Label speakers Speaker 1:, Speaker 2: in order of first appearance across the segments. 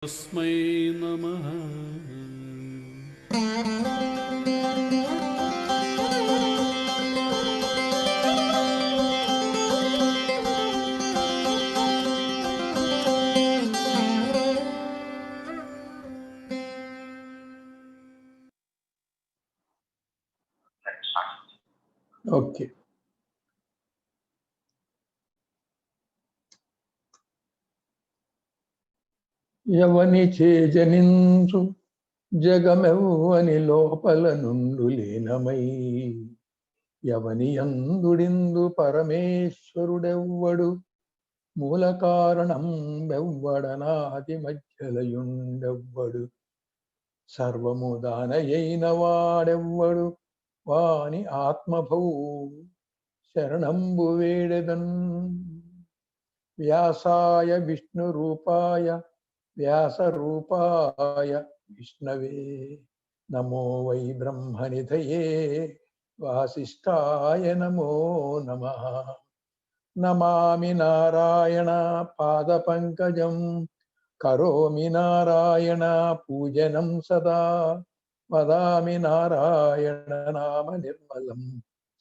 Speaker 1: తస్మై నమః.
Speaker 2: ఓకే. ఎవని చేజనించు జగమెవ్వని లోపల నుండు లీనమై ఎవని యందుడిందు పరమేశ్వరుడెవ్వడు మూల కారణం వెవ్వడనాది మధ్యలయుండెవ్వడు సర్వము దానయైన వాడెవ్వడు వాని ఆత్మభౌ శరణంబు వేడెదన్. వ్యాసాయ విష్ణు రూపాయ వ్యాస రూపాయ విష్ణవే నమో వై బ్రహ్మనిధయే వాసిష్ఠాయ నమో నమః. నమామి నారాయణ పాద పంకజం కరోమి నారాయణ పూజనం సదా వదామి నారాయణ నామ నిర్మలం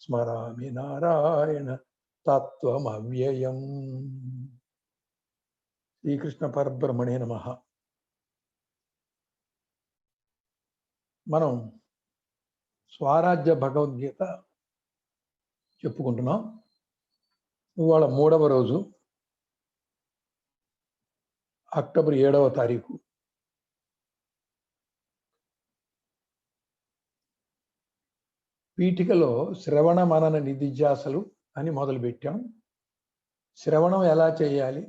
Speaker 2: స్మరామి నారాయణ తత్వమవ్యయం. శ్రీకృష్ణ పరబ్రహ్మణే నమః. మనం స్వరాజ్య భగవద్గీత చెప్పుకుంటున్నాం. ఇవాళ 3వ రోజు, అక్టోబర్ 7వ తారీఖు. పీఠికలో శ్రవణ మనన నిధిధ్యాసలు అని మొదలుపెట్టాం. శ్రవణం ఎలా చేయాలి,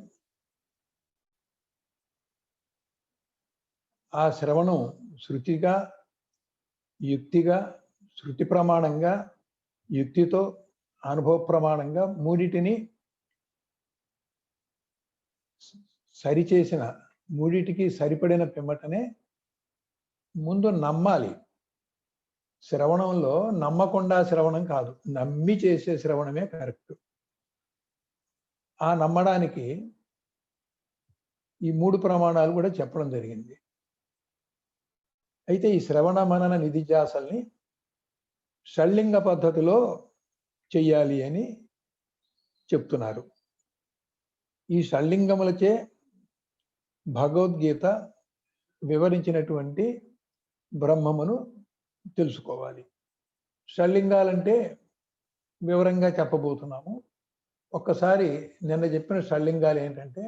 Speaker 2: ఆ శ్రవణం శృతిగా, యుక్తిగా, శృతి ప్రమాణంగా, యుక్తితో, అనుభవ ప్రమాణంగా మూడిటిని సరిచేసిన, మూడిటికి సరిపడిన పిమ్మటనే ముందు నమ్మాలి. శ్రవణంలో నమ్మకుండా శ్రవణం కాదు, నమ్మి చేసే శ్రవణమే కరెక్ట్. ఆ నమ్మడానికి ఈ 3 ప్రమాణాలు కూడా చెప్పడం జరిగింది. అయితే ఈ శ్రవణ మనన నిధిధ్యాసల్ని షడ్లింగ పద్ధతిలో చెయ్యాలి అని చెప్తున్నారు. ఈ షడ్లింగములచే భగవద్గీత వివరించినటువంటి బ్రహ్మమును తెలుసుకోవాలి. షడ్లింగాలంటే వివరంగా చెప్పబోతున్నాము. ఒక్కసారి నిన్న చెప్పిన షడ్లింగాలు ఏంటంటే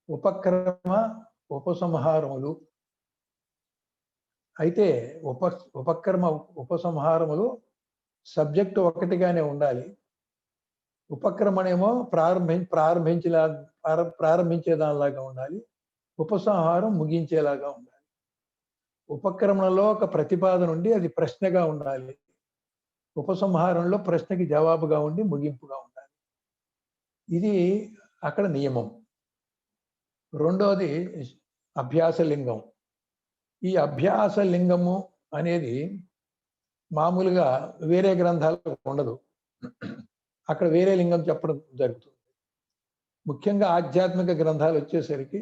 Speaker 2: ఉపక్రమ, ఉపసంహారములు. అయితే ఉపక్రమ, ఉపసంహారములు సబ్జెక్టు ఒకటిగానే ఉండాలి. ఉపక్రమణేమో ప్రారంభించేదానిలాగా ఉండాలి, ఉపసంహారం ముగించేలాగా ఉండాలి. ఉపక్రమణలో ఒక ప్రతిపాదన ఉండి అది ప్రశ్నగా ఉండాలి, ఉపసంహారంలో ప్రశ్నకి జవాబుగా ఉండి ముగింపుగా ఉండాలి. ఇది అక్కడ నియమం. రెండోది అభ్యాసలింగం. ఈ అభ్యాసలింగము అనేది మామూలుగా వేరే గ్రంథాలకు ఉండదు, అక్కడ వేరే లింగం చెప్పడం జరుగుతుంది. ముఖ్యంగా ఆధ్యాత్మిక గ్రంథాలు వచ్చేసరికి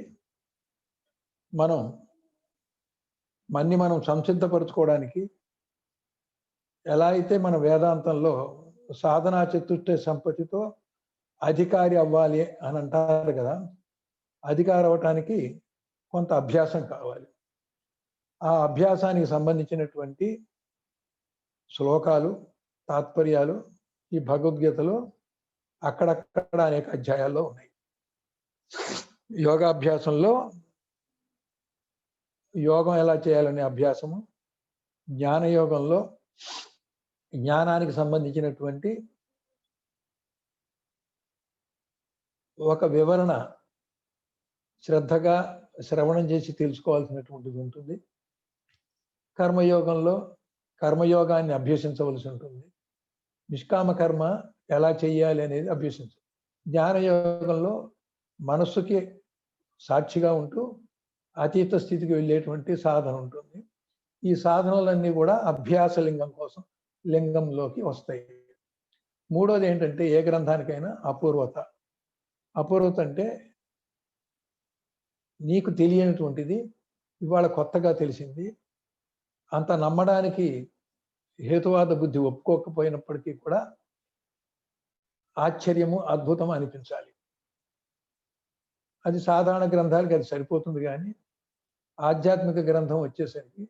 Speaker 2: మనం సంసిద్ధపరచుకోవడానికి ఎలా అయితే మన వేదాంతంలో సాధనా చతుష్టయ సంపత్తితో అధికారి అవ్వాలి అని అంటారు కదా, అధికారి అవ్వటానికి కొంత అభ్యాసం కావాలి. ఆ అభ్యాసానికి సంబంధించినటువంటి శ్లోకాలు, తాత్పర్యాలు ఈ భగవద్గీతలో అక్కడక్కడ అనేక అధ్యాయాల్లో ఉన్నాయి. యోగాభ్యాసంలో యోగం ఎలా చేయాలనే అభ్యాసము, జ్ఞానయోగంలో జ్ఞానానికి సంబంధించినటువంటి ఒక వివరణ శ్రద్ధగా శ్రవణం చేసి తెలుసుకోవాల్సినటువంటిది ఉంటుంది. కర్మయోగంలో కర్మయోగాన్ని అభ్యసించవలసి ఉంటుంది. నిష్కామ కర్మ ఎలా చేయాలి అనేది అభ్యసించాలి. జ్ఞానయోగంలో మనస్సుకి సాక్షిగా ఉంటూ అతీత స్థితికి వెళ్ళేటువంటి సాధన ఉంటుంది. ఈ సాధనలన్నీ కూడా అభ్యాస లింగంలోకి వస్తాయి. మూడోది ఏంటంటే ఏ గ్రంథానికైనా అపూర్వత. అపూర్వత అంటే నీకు తెలియనటువంటిది ఇవాళ కొత్తగా తెలిసింది. అంత నమ్మడానికి హేతువాద బుద్ధి ఒప్పుకోకపోయినప్పటికీ కూడా ఆశ్చర్యము, అద్భుతం అనిపించాలి. అది సాధారణ గ్రంథాలకి అది సరిపోతుంది కానీ ఆధ్యాత్మిక గ్రంథం వచ్చేసరికి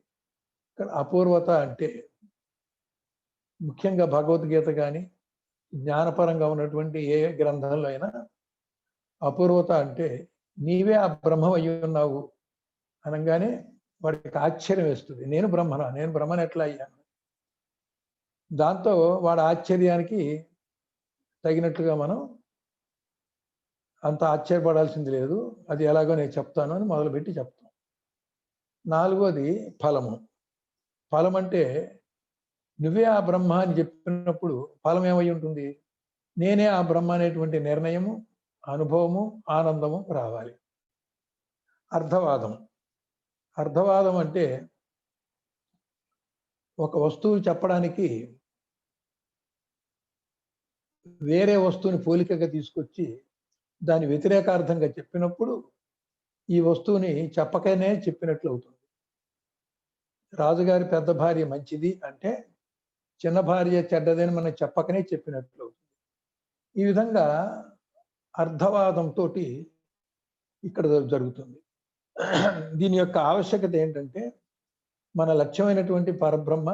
Speaker 2: ఇక్కడ అపూర్వత అంటే ముఖ్యంగా భగవద్గీత కానీ జ్ఞానపరంగా ఉన్నటువంటి ఏ గ్రంథంలో అయినా అపూర్వత అంటే నీవే ఆ బ్రహ్మం అయ్యి ఉన్నావు అనగానే వాడికి ఆశ్చర్యం వేస్తుంది. నేను బ్రహ్మను ఎట్లా అయ్యాను? దాంతో వాడి ఆశ్చర్యానికి తగినట్లుగా మనం అంత ఆశ్చర్యపడాల్సింది లేదు. అది ఎలాగో నేను చెప్తాను అని మొదలుపెట్టి చెప్తాం. నాలుగోది ఫలము. ఫలం అంటే నువ్వే ఆ బ్రహ్మ అని చెప్పినప్పుడు ఫలం ఏమై ఉంటుంది? నేనే ఆ బ్రహ్మ అనేటువంటి నిర్ణయము, అనుభవము, ఆనందము రావాలి. అర్థవాదం. అర్థవాదం అంటే ఒక వస్తువు చెప్పడానికి వేరే వస్తువుని పోలికగా తీసుకొచ్చి దాని వ్యతిరేకార్థంగా చెప్పినప్పుడు ఈ వస్తువుని చెప్పకనే చెప్పినట్లు అవుతుంది. రాజుగారి పెద్ద భార్య మంచిది అంటే చిన్న భార్య చెడ్డదని మనం చెప్పకనే చెప్పినట్లు అవుతుంది. ఈ విధంగా అర్థవాదంతో ఇక్కడ జరుగుతుంది. దీని యొక్క ఆవశ్యకత ఏంటంటే మన లక్ష్యమైనటువంటి పరబ్రహ్మ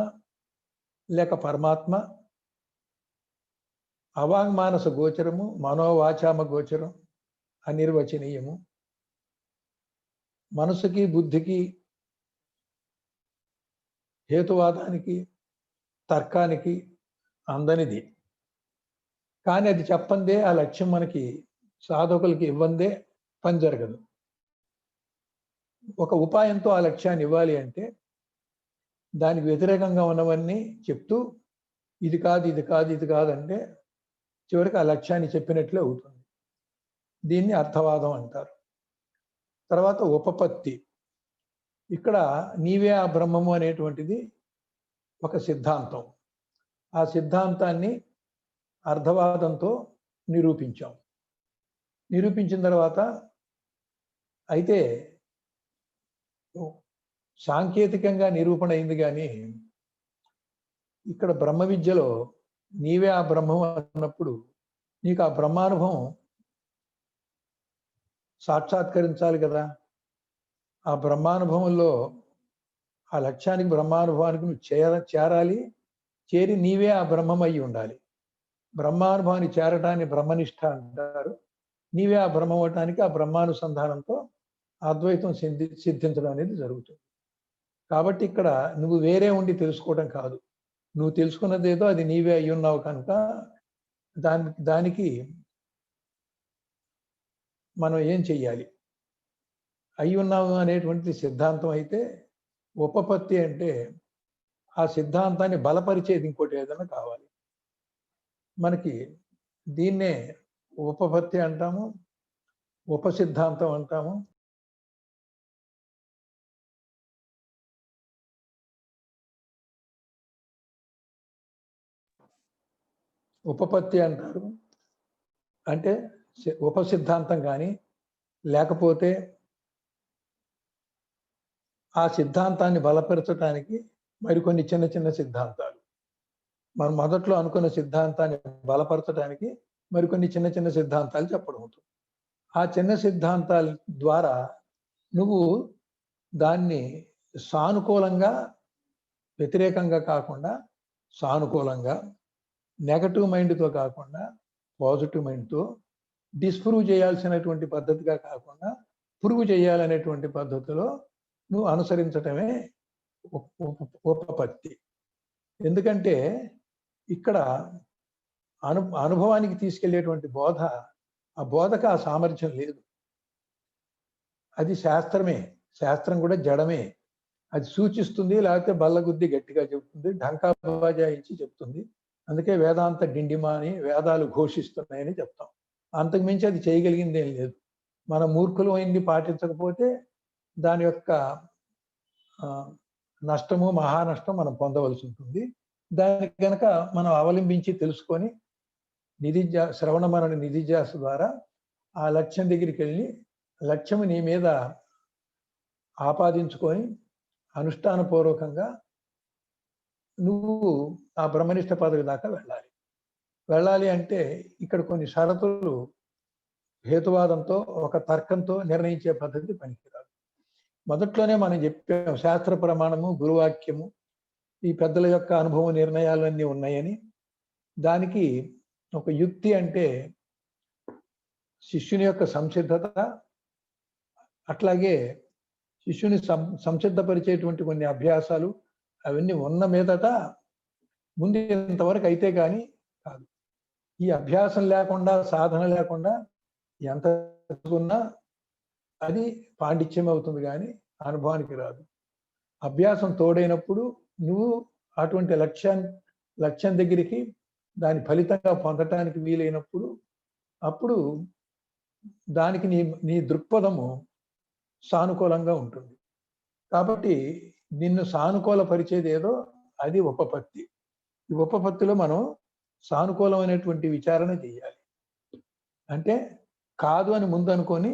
Speaker 2: లేక పరమాత్మ అవాంగ్మానస గోచరము, మనోవాచామ గోచరం, అనిర్వచనీయము, మనసుకి బుద్ధికి హేతువాదానికి తర్కానికి అందనిది. కానీ అది చెప్పందే ఆ లక్ష్యం మనకి సాధకులకి ఇవ్వందే పని జరగదు. ఒక ఉపాయంతో ఆ లక్ష్యాన్ని ఇవ్వాలి అంటే దానికి వ్యతిరేకంగా ఉన్నవన్నీ చెప్తూ ఇది కాదు ఇది కాదు ఇది కాదంటే చివరికి ఆ లక్ష్యాన్ని చెప్పినట్లే అవుతుంది. దీన్ని అర్థవాదం అంటారు. తర్వాత ఉపపత్తి. ఇక్కడ నీవే ఆ బ్రహ్మము అనేటువంటిది ఒక సిద్ధాంతం. ఆ సిద్ధాంతాన్ని అర్థవాదంతో నిరూపించాం. నిరూపించిన తర్వాత అయితే సాంకేతికంగా నిరూపణ అయింది కానీ ఇక్కడ బ్రహ్మ విద్యలో నీవే ఆ బ్రహ్మం అన్నప్పుడు నీకు ఆ బ్రహ్మానుభవం సాక్షాత్కరించాలి కదా. ఆ బ్రహ్మానుభవంలో ఆ లక్ష్యానికి బ్రహ్మానుభవానికి నువ్వు చేరాలి. చేరి నీవే ఆ బ్రహ్మం అయి ఉండాలి. బ్రహ్మానుభవాన్ని చేరటాన్ని బ్రహ్మనిష్ట అంటారు. నీవే ఆ బ్రహ్మం అవటానికి ఆ బ్రహ్మానుసంధానంతో అద్వైతం సిద్ధించడం అనేది జరుగుతుంది. కాబట్టి ఇక్కడ నువ్వు వేరే ఉండి తెలుసుకోవడం కాదు, నువ్వు తెలుసుకున్నదేదో అది నీవే అయి ఉన్నావు కనుక దానికి మనం ఏం చెయ్యాలి? అయి ఉన్నావు అనేటువంటి సిద్ధాంతం అయితే ఉపపత్తి అంటే ఆ సిద్ధాంతాన్ని బలపరిచేది ఇంకోటి ఏదైనా కావాలి మనకి. దీన్నే ఉపపత్తి అంటాము, ఉపసిద్ధాంతం అంటాము. ఉపపత్తి అంటారు అంటే ఉపసిద్ధాంతం కానీ లేకపోతే ఆ సిద్ధాంతాన్ని బలపరచడానికి మరికొన్ని చిన్న చిన్న సిద్ధాంతాలు. మనం మొదట్లో అనుకున్న సిద్ధాంతాన్ని బలపరచడానికి మరికొన్ని చిన్న చిన్న సిద్ధాంతాలు చెప్పడం అవుతుంది. ఆ చిన్న సిద్ధాంతాల ద్వారా నువ్వు దాన్ని సానుకూలంగా, వ్యతిరేకంగా కాకుండా సానుకూలంగా, నెగటివ్ మైండ్తో కాకుండా పాజిటివ్ మైండ్తో, డిస్ప్రూవ్ చేయాల్సినటువంటి పద్ధతిగా కాకుండా ప్రూవ్ చేయాలనేటువంటి పద్ధతిలో నువ్వు అనుసరించటమే ఉపపత్తి. ఎందుకంటే ఇక్కడ అనుభవానికి తీసుకెళ్లేటువంటి బోధ, ఆ బోధకు ఆ సామర్థ్యం లేదు. అది శాస్త్రమే, శాస్త్రం కూడా జడమే. అది సూచిస్తుంది, లేకపోతే బల్లగుద్ది గట్టిగా చెప్తుంది, ఢంకా బజాయించి చెప్తుంది. అందుకే వేదాంత డిండిమా అని వేదాలు ఘోషిస్తున్నాయని చెప్తాం. అంతకుమించి అది చేయగలిగింది ఏం లేదు. మన మూర్ఖులు అయింది పాటించకపోతే దాని యొక్క నష్టము, మహానష్టం మనం పొందవలసి ఉంటుంది. దానికి కనుక మనం అవలంబించి తెలుసుకొని శ్రవణ మనన నిధిధ్యాస ద్వారా ఆ లక్ష్యం దగ్గరికి వెళ్ళి లక్ష్యం నీ మీద ఆపాదించుకొని అనుష్ఠానపూర్వకంగా నువ్వు ఆ బ్రహ్మనిష్ట పదవి దాకా వెళ్ళాలి. వెళ్ళాలి అంటే ఇక్కడ కొన్ని షరతులు హేతువాదంతో, ఒక తర్కంతో నిర్ణయించే పద్ధతి పనికిరాదు. మొదట్లోనే మనం చెప్పాం, శాస్త్ర ప్రమాణము, గురువాక్యము, ఈ పెద్దల యొక్క అనుభవ నిర్ణయాలన్నీ ఉన్నాయని. దానికి ఒక యుక్తి అంటే శిష్యుని యొక్క సంసిద్ధత, అట్లాగే శిష్యుని సంసిద్ధపరిచేటువంటి కొన్ని అభ్యాసాలు, అవన్నీ ఉన్న మీదట ముందు ఇంతవరకు అయితే కానీ కాదు. ఈ అభ్యాసం లేకుండా, సాధన లేకుండా ఎంత ఉన్నా అది పాండిత్యం అవుతుంది కానీ అనుభవానికి రాదు. అభ్యాసం తోడైనప్పుడు నువ్వు అటువంటి లక్ష్యం దగ్గరికి దాని ఫలితంగా పొందటానికి వీలైనప్పుడు అప్పుడు దానికి నీ దృక్పథము సానుకూలంగా ఉంటుంది. కాబట్టి నిన్ను సానుకూల పరిచేది ఏదో అది ఉపపత్తి. ఈ ఉపపత్తిలో మనం సానుకూలమైనటువంటి విచారణ చేయాలి. అంటే కాదు అని ముందు అనుకొని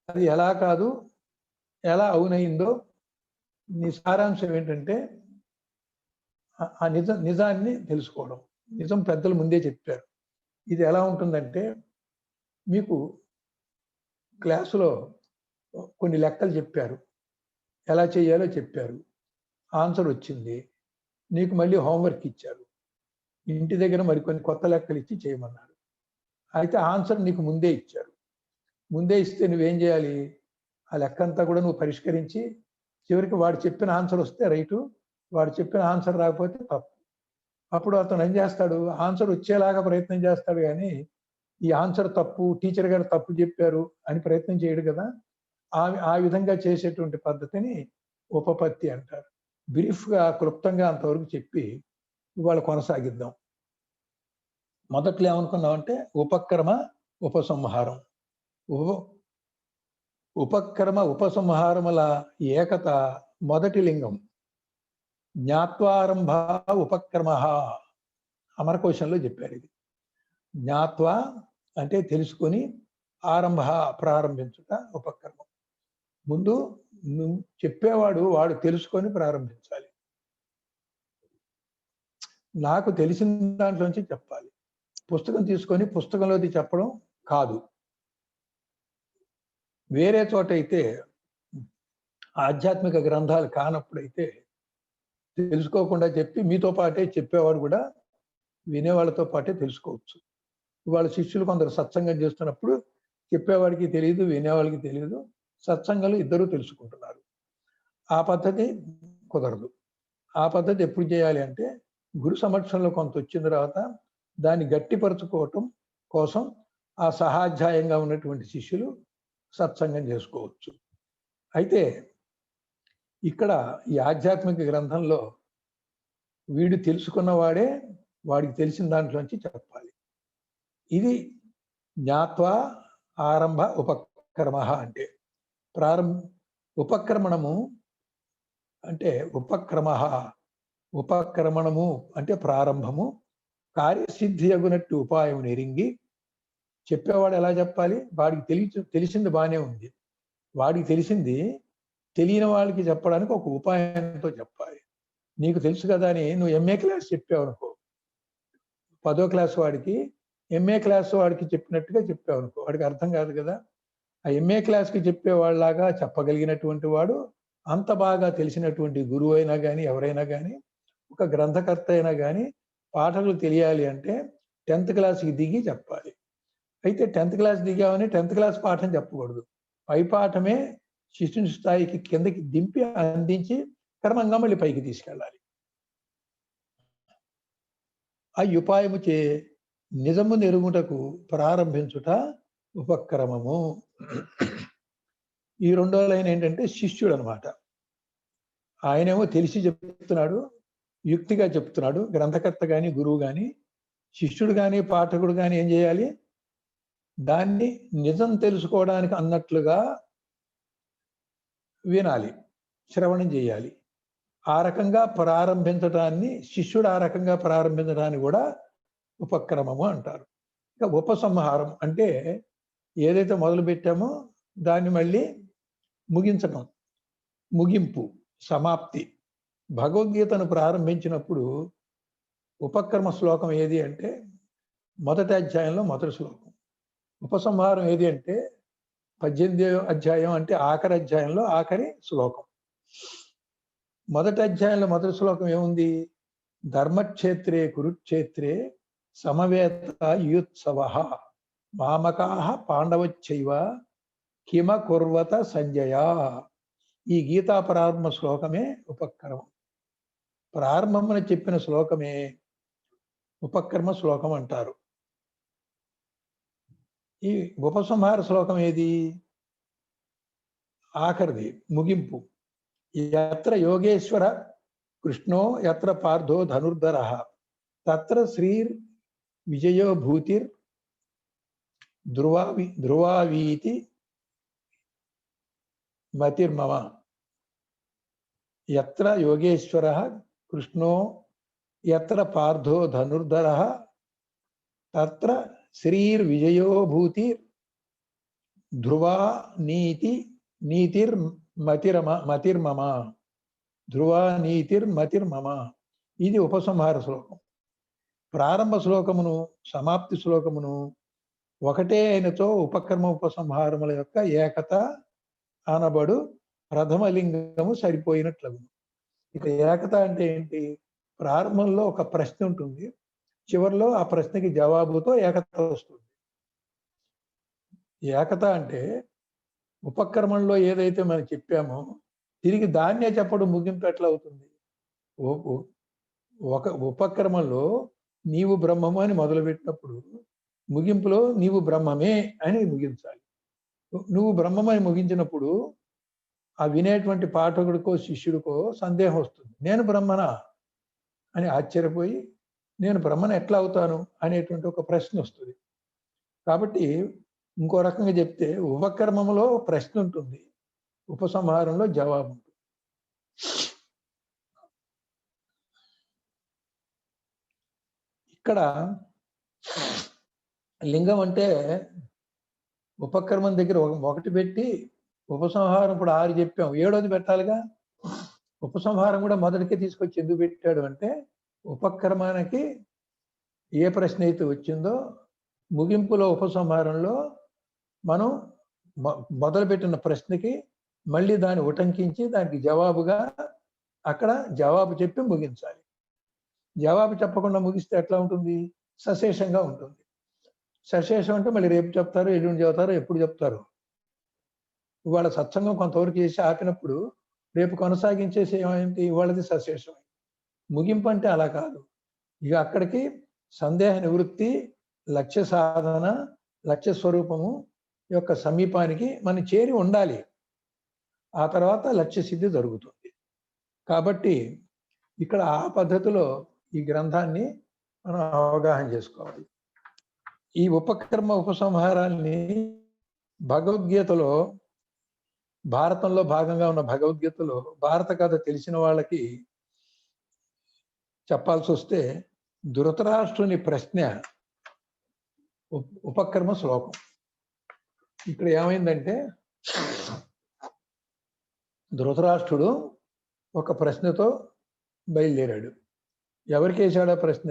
Speaker 2: అది ఎలా కాదు, ఎలా అవునయిందో నీ సారాంశం ఏంటంటే ఆ నిజాన్ని తెలుసుకోవడం. నిజం పెద్దలు ముందే చెప్పారు. ఇది ఎలా ఉంటుందంటే, మీకు క్లాసులో కొన్ని లెక్కలు చెప్పారు, ఎలా చేయాలో చెప్పారు, ఆన్సర్ వచ్చింది, నీకు మళ్ళీ హోంవర్క్ ఇచ్చారు, ఇంటి దగ్గర మరికొన్ని కొత్త లెక్కలు ఇచ్చి చేయమన్నారు. అయితే ఆన్సర్ నీకు ముందే ఇచ్చారు. ముందే ఇస్తే నువ్వేం చేయాలి? ఆ లెక్క అంతా కూడా నువ్వు పరిష్కరించి చివరికి వాడు చెప్పిన ఆన్సర్ వస్తే రైటు, వాడు చెప్పిన ఆన్సర్ రాకపోతే తప్పు. అప్పుడు అతను ఏం చేస్తాడు? ఆన్సర్ వచ్చేలాగా ప్రయత్నం చేస్తాడు కానీ ఈ ఆన్సర్ తప్పు, టీచర్ గారు తప్పు చెప్పారు అని ప్రయత్నం చేయడు కదా. ఆ విధంగా చేసేటువంటి పద్ధతిని ఉపపత్తి అంటారు. బ్రీఫ్గా, క్లుప్తంగా అంతవరకు చెప్పి ఇవాళ కొనసాగిద్దాం. మొదట్లో ఏమనుకున్నామంటే ఉపక్రమ ఉపసంహారం. ఉపక్రమ ఉపసంహారముల ఏకత మొదటి లింగం. జ్ఞాత్వారంభ ఉపక్రమ అమరకోశంలో చెప్పారు. ఇది జ్ఞాత్వ అంటే తెలుసుకొని, ఆరంభ ప్రారంభించుట ఉపక్రమం. ముందు చెప్పేవాడు వాడు తెలుసుకొని ప్రారంభించాలి. నాకు తెలిసిన దాంట్లోంచి చెప్పాలి. పుస్తకం తీసుకొని పుస్తకంలోది చెప్పడం కాదు. వేరే చోట అయితే, ఆధ్యాత్మిక గ్రంథాలు కానప్పుడైతే తెలుసుకోకుండా చెప్పి మీతో పాటే చెప్పేవాడు కూడా వినేవాళ్ళతో పాటే తెలుసుకోవచ్చు. వాళ్ళ శిష్యులు కొందరు సత్సంగం చేస్తున్నప్పుడు చెప్పేవాడికి తెలియదు, వినేవాళ్ళకి తెలియదు, సత్సంగాలు ఇద్దరూ తెలుసుకుంటున్నారు. ఆ పద్ధతి కుదరదు. ఆ పద్ధతి ఎప్పుడు చేయాలి అంటే, గురు సమక్షంలో కొంత వచ్చిన తర్వాత దాన్ని గట్టిపరచుకోవటం కోసం ఆ సహాధ్యాయంగా ఉన్నటువంటి శిష్యులు సత్సంగం చేసుకోవచ్చు. అయితే ఇక్కడ ఈ ఆధ్యాత్మిక గ్రంథంలో వీడు తెలుసుకున్నవాడే వాడికి తెలిసిన దాంట్లోంచి చెప్పాలి. ఇది జ్ఞాత్వ ఆరంభ ఉపక్రమ అంటే ఉపక్రమణము అంటే ఉపక్రమణము అంటే ప్రారంభము. కార్యసిద్ధి అగునట్టు ఉపాయం నెరింగి చెప్పేవాడు ఎలా చెప్పాలి? వాడికి తెలిసింది బాగానే ఉంది, వాడికి తెలిసింది తెలియని వాళ్ళకి చెప్పడానికి ఒక ఉపాయంతో చెప్పాలి. నీకు తెలుసు కదా అని నువ్వు ఎంఏ క్లాస్ చెప్పావు అనుకో, 10వ క్లాస్ వాడికి ఎంఏ క్లాస్ వాడికి చెప్పినట్టుగా చెప్పావు అనుకో, వాడికి అర్థం కాదు కదా. ఆ ఎంఏ క్లాస్కి చెప్పేవాళ్ళలాగా చెప్పగలిగినటువంటి వాడు, అంత బాగా తెలిసినటువంటి గురువు అయినా కానీ, ఎవరైనా కానీ, ఒక గ్రంథకర్త అయినా కానీ, పాఠకులు తెలియాలి అంటే 10th క్లాస్కి దిగి చెప్పాలి. అయితే 10th క్లాస్ దిగామని 10th క్లాస్ పాఠం చెప్పకూడదు. పై పాఠమే శిష్యుని స్థాయికి కిందకి దింపి అందించి క్రమంగా మళ్ళీ పైకి తీసుకెళ్ళాలి. ఆ ఉపాయము చే నిజము నెరుగుటకు ప్రారంభించుట ఉపక్రమము. ఈ రెండో లైన్ ఏంటంటే శిష్యుడు అనమాట. ఆయనేమో తెలిసి చెప్తున్నాడు, యుక్తిగా చెప్తున్నాడు. గ్రంథకర్త కానీ, గురువు కానీ, శిష్యుడు కానీ, పాఠకుడు కానీ ఏం చేయాలి? దాన్ని నిజం తెలుసుకోవడానికి అన్నట్లుగా వినాలి, శ్రవణం చేయాలి. ఆ రకంగా ప్రారంభించడాన్ని, శిష్యుడు ఆ రకంగా ప్రారంభించడాన్ని కూడా ఉపక్రమము అంటారు. ఇంకా ఉపసంహారం అంటే ఏదైతే మొదలు పెట్టామో దాన్ని మళ్ళీ ముగించడం. ముగింపు, సమాప్తి. భగవద్గీతను ప్రారంభించినప్పుడు ఉపక్రమ శ్లోకం ఏది అంటే మొదటి అధ్యాయంలో మొదటి శ్లోకం. ఉపసంహారం ఏది అంటే 18వ అధ్యాయం అంటే ఆఖరి అధ్యాయంలో ఆఖరి శ్లోకం. మొదటి అధ్యాయంలో మొదటి శ్లోకం ఏముంది? ధర్మక్షేత్రే కురుక్షేత్రే సమవేత యుత్సవ మామకాః పాండవచ్చైవ కిమ కుర్వత సంజయ. ఈ గీతా ప్రారంభ శ్లోకమే ఉపక్రమం. ప్రారంభమున చెప్పిన శ్లోకమే ఉపక్రమ శ్లోకం అంటారు. ఈ ఉపసంహార శ్లోకం ఏది? ఆఖరిది, ముగింపు. యత్ర యోగేశ్వర కృష్ణో యత్ర పార్థో ధనుర్ధర తత్ర శ్రీర్ విజయో భూతిర్ ధ్రువావీతి మతిర్మమ. యత్ర యోగేశ్వర కృష్ణో యత్ర పార్థో ధనుర్ధర తత్ర శ్రీర్ విజయో భూతిర్ ధ్రువా మతిర్మమ. ధ్రువా నీతిర్మతిర్మమ. ఇది ఉపసంహార శ్లోకం. ప్రారంభ శ్లోకమును సమాప్తి శ్లోకమును ఒకటే అయినతో ఉపక్రమ ఉపసంహారముల యొక్క ఏకత అనబడు ప్రథమ లింగము సరిపోయినట్లగు. ఇక ఏకత అంటే ఏంటి? ప్రారంభంలో ఒక ప్రశ్న ఉంటుంది, చివరిలో ఆ ప్రశ్నకి జవాబుతో ఏకత వస్తుంది. ఏకత అంటే ఉపక్రమంలో ఏదైతే మనం చెప్పామో తిరిగి దాన్నే చెప్పడం ముగింపు ఎట్లా అవుతుంది? ఒక ఉపక్రమంలో నీవు బ్రహ్మము అని మొదలుపెట్టినప్పుడు ముగింపులో నీవు బ్రహ్మమే అని ముగించాలి. నువ్వు బ్రహ్మమని ముగించినప్పుడు ఆ వినేటువంటి పాఠకుడికో శిష్యుడికో సందేహం వస్తుంది. నేను బ్రహ్మనా అని ఆశ్చర్యపోయి నేను బ్రహ్మను ఎట్లా అవుతాను అనేటువంటి ఒక ప్రశ్న వస్తుంది. కాబట్టి ఇంకో రకంగా చెప్తే ఉపక్రమంలో ప్రశ్న ఉంటుంది, ఉపసంహారంలో జవాబు ఉంటుంది. ఇక్కడ లింగం అంటే ఉపక్రమం దగ్గర ఒకటి పెట్టి ఉపసంహారం ఇప్పుడు 6 చెప్పాం, 7వది పెట్టాలిగా. ఉపసంహారం కూడా మొదటికే తీసుకొచ్చి ఎందుకు పెట్టాడు అంటే ఉపక్రమానికి ఏ ప్రశ్న అయితే వచ్చిందో ముగింపులో ఉపసంహారంలో మనం మొదలుపెట్టిన ప్రశ్నకి మళ్ళీ దాన్ని ఉటంకించి దానికి జవాబుగా అక్కడ జవాబు చెప్పి ముగించాలి. జవాబు చెప్పకుండా ముగిస్తే ఎట్లా ఉంటుంది? సశేషంగా ఉంటుంది. సశేషం అంటే మళ్ళీ రేపు చెప్తారు, ఎల్లుండి చెప్తారు, ఎప్పుడు చెప్తారు. ఇవాళ సత్సంగం కొంతవరకు చేసి ఆపినప్పుడు రేపు కొనసాగించేసి ఏమైంది? ఇవాళది సశేషం. ముగింపు అంటే అలా కాదు. ఇక అక్కడికి సందేహ నివృత్తి, లక్ష్య సాధన, లక్ష్య స్వరూపము యొక్క సమీపానికి మనం చేరి ఉండాలి. ఆ తర్వాత లక్ష్య సిద్ధి జరుగుతుంది. కాబట్టి ఇక్కడ ఆ పద్ధతిలో ఈ గ్రంథాన్ని మనం అవగాహన చేసుకోవాలి. ఈ ఉపక్రమ ఉపసంహారాన్ని భగవద్గీతలో, భారతంలో భాగంగా ఉన్న భగవద్గీతలో భారత కథ తెలిసిన వాళ్ళకి చెప్పాల్సి వస్తే ధృతరాష్ట్రుని ప్రశ్న ఉపక్రమ శ్లోకం. ఇక్కడ ఏమైందంటే ధృతరాష్ట్రుడు ఒక ప్రశ్నతో బయలుదేరాడు. ఎవరికి వేశాడు ఆ ప్రశ్న?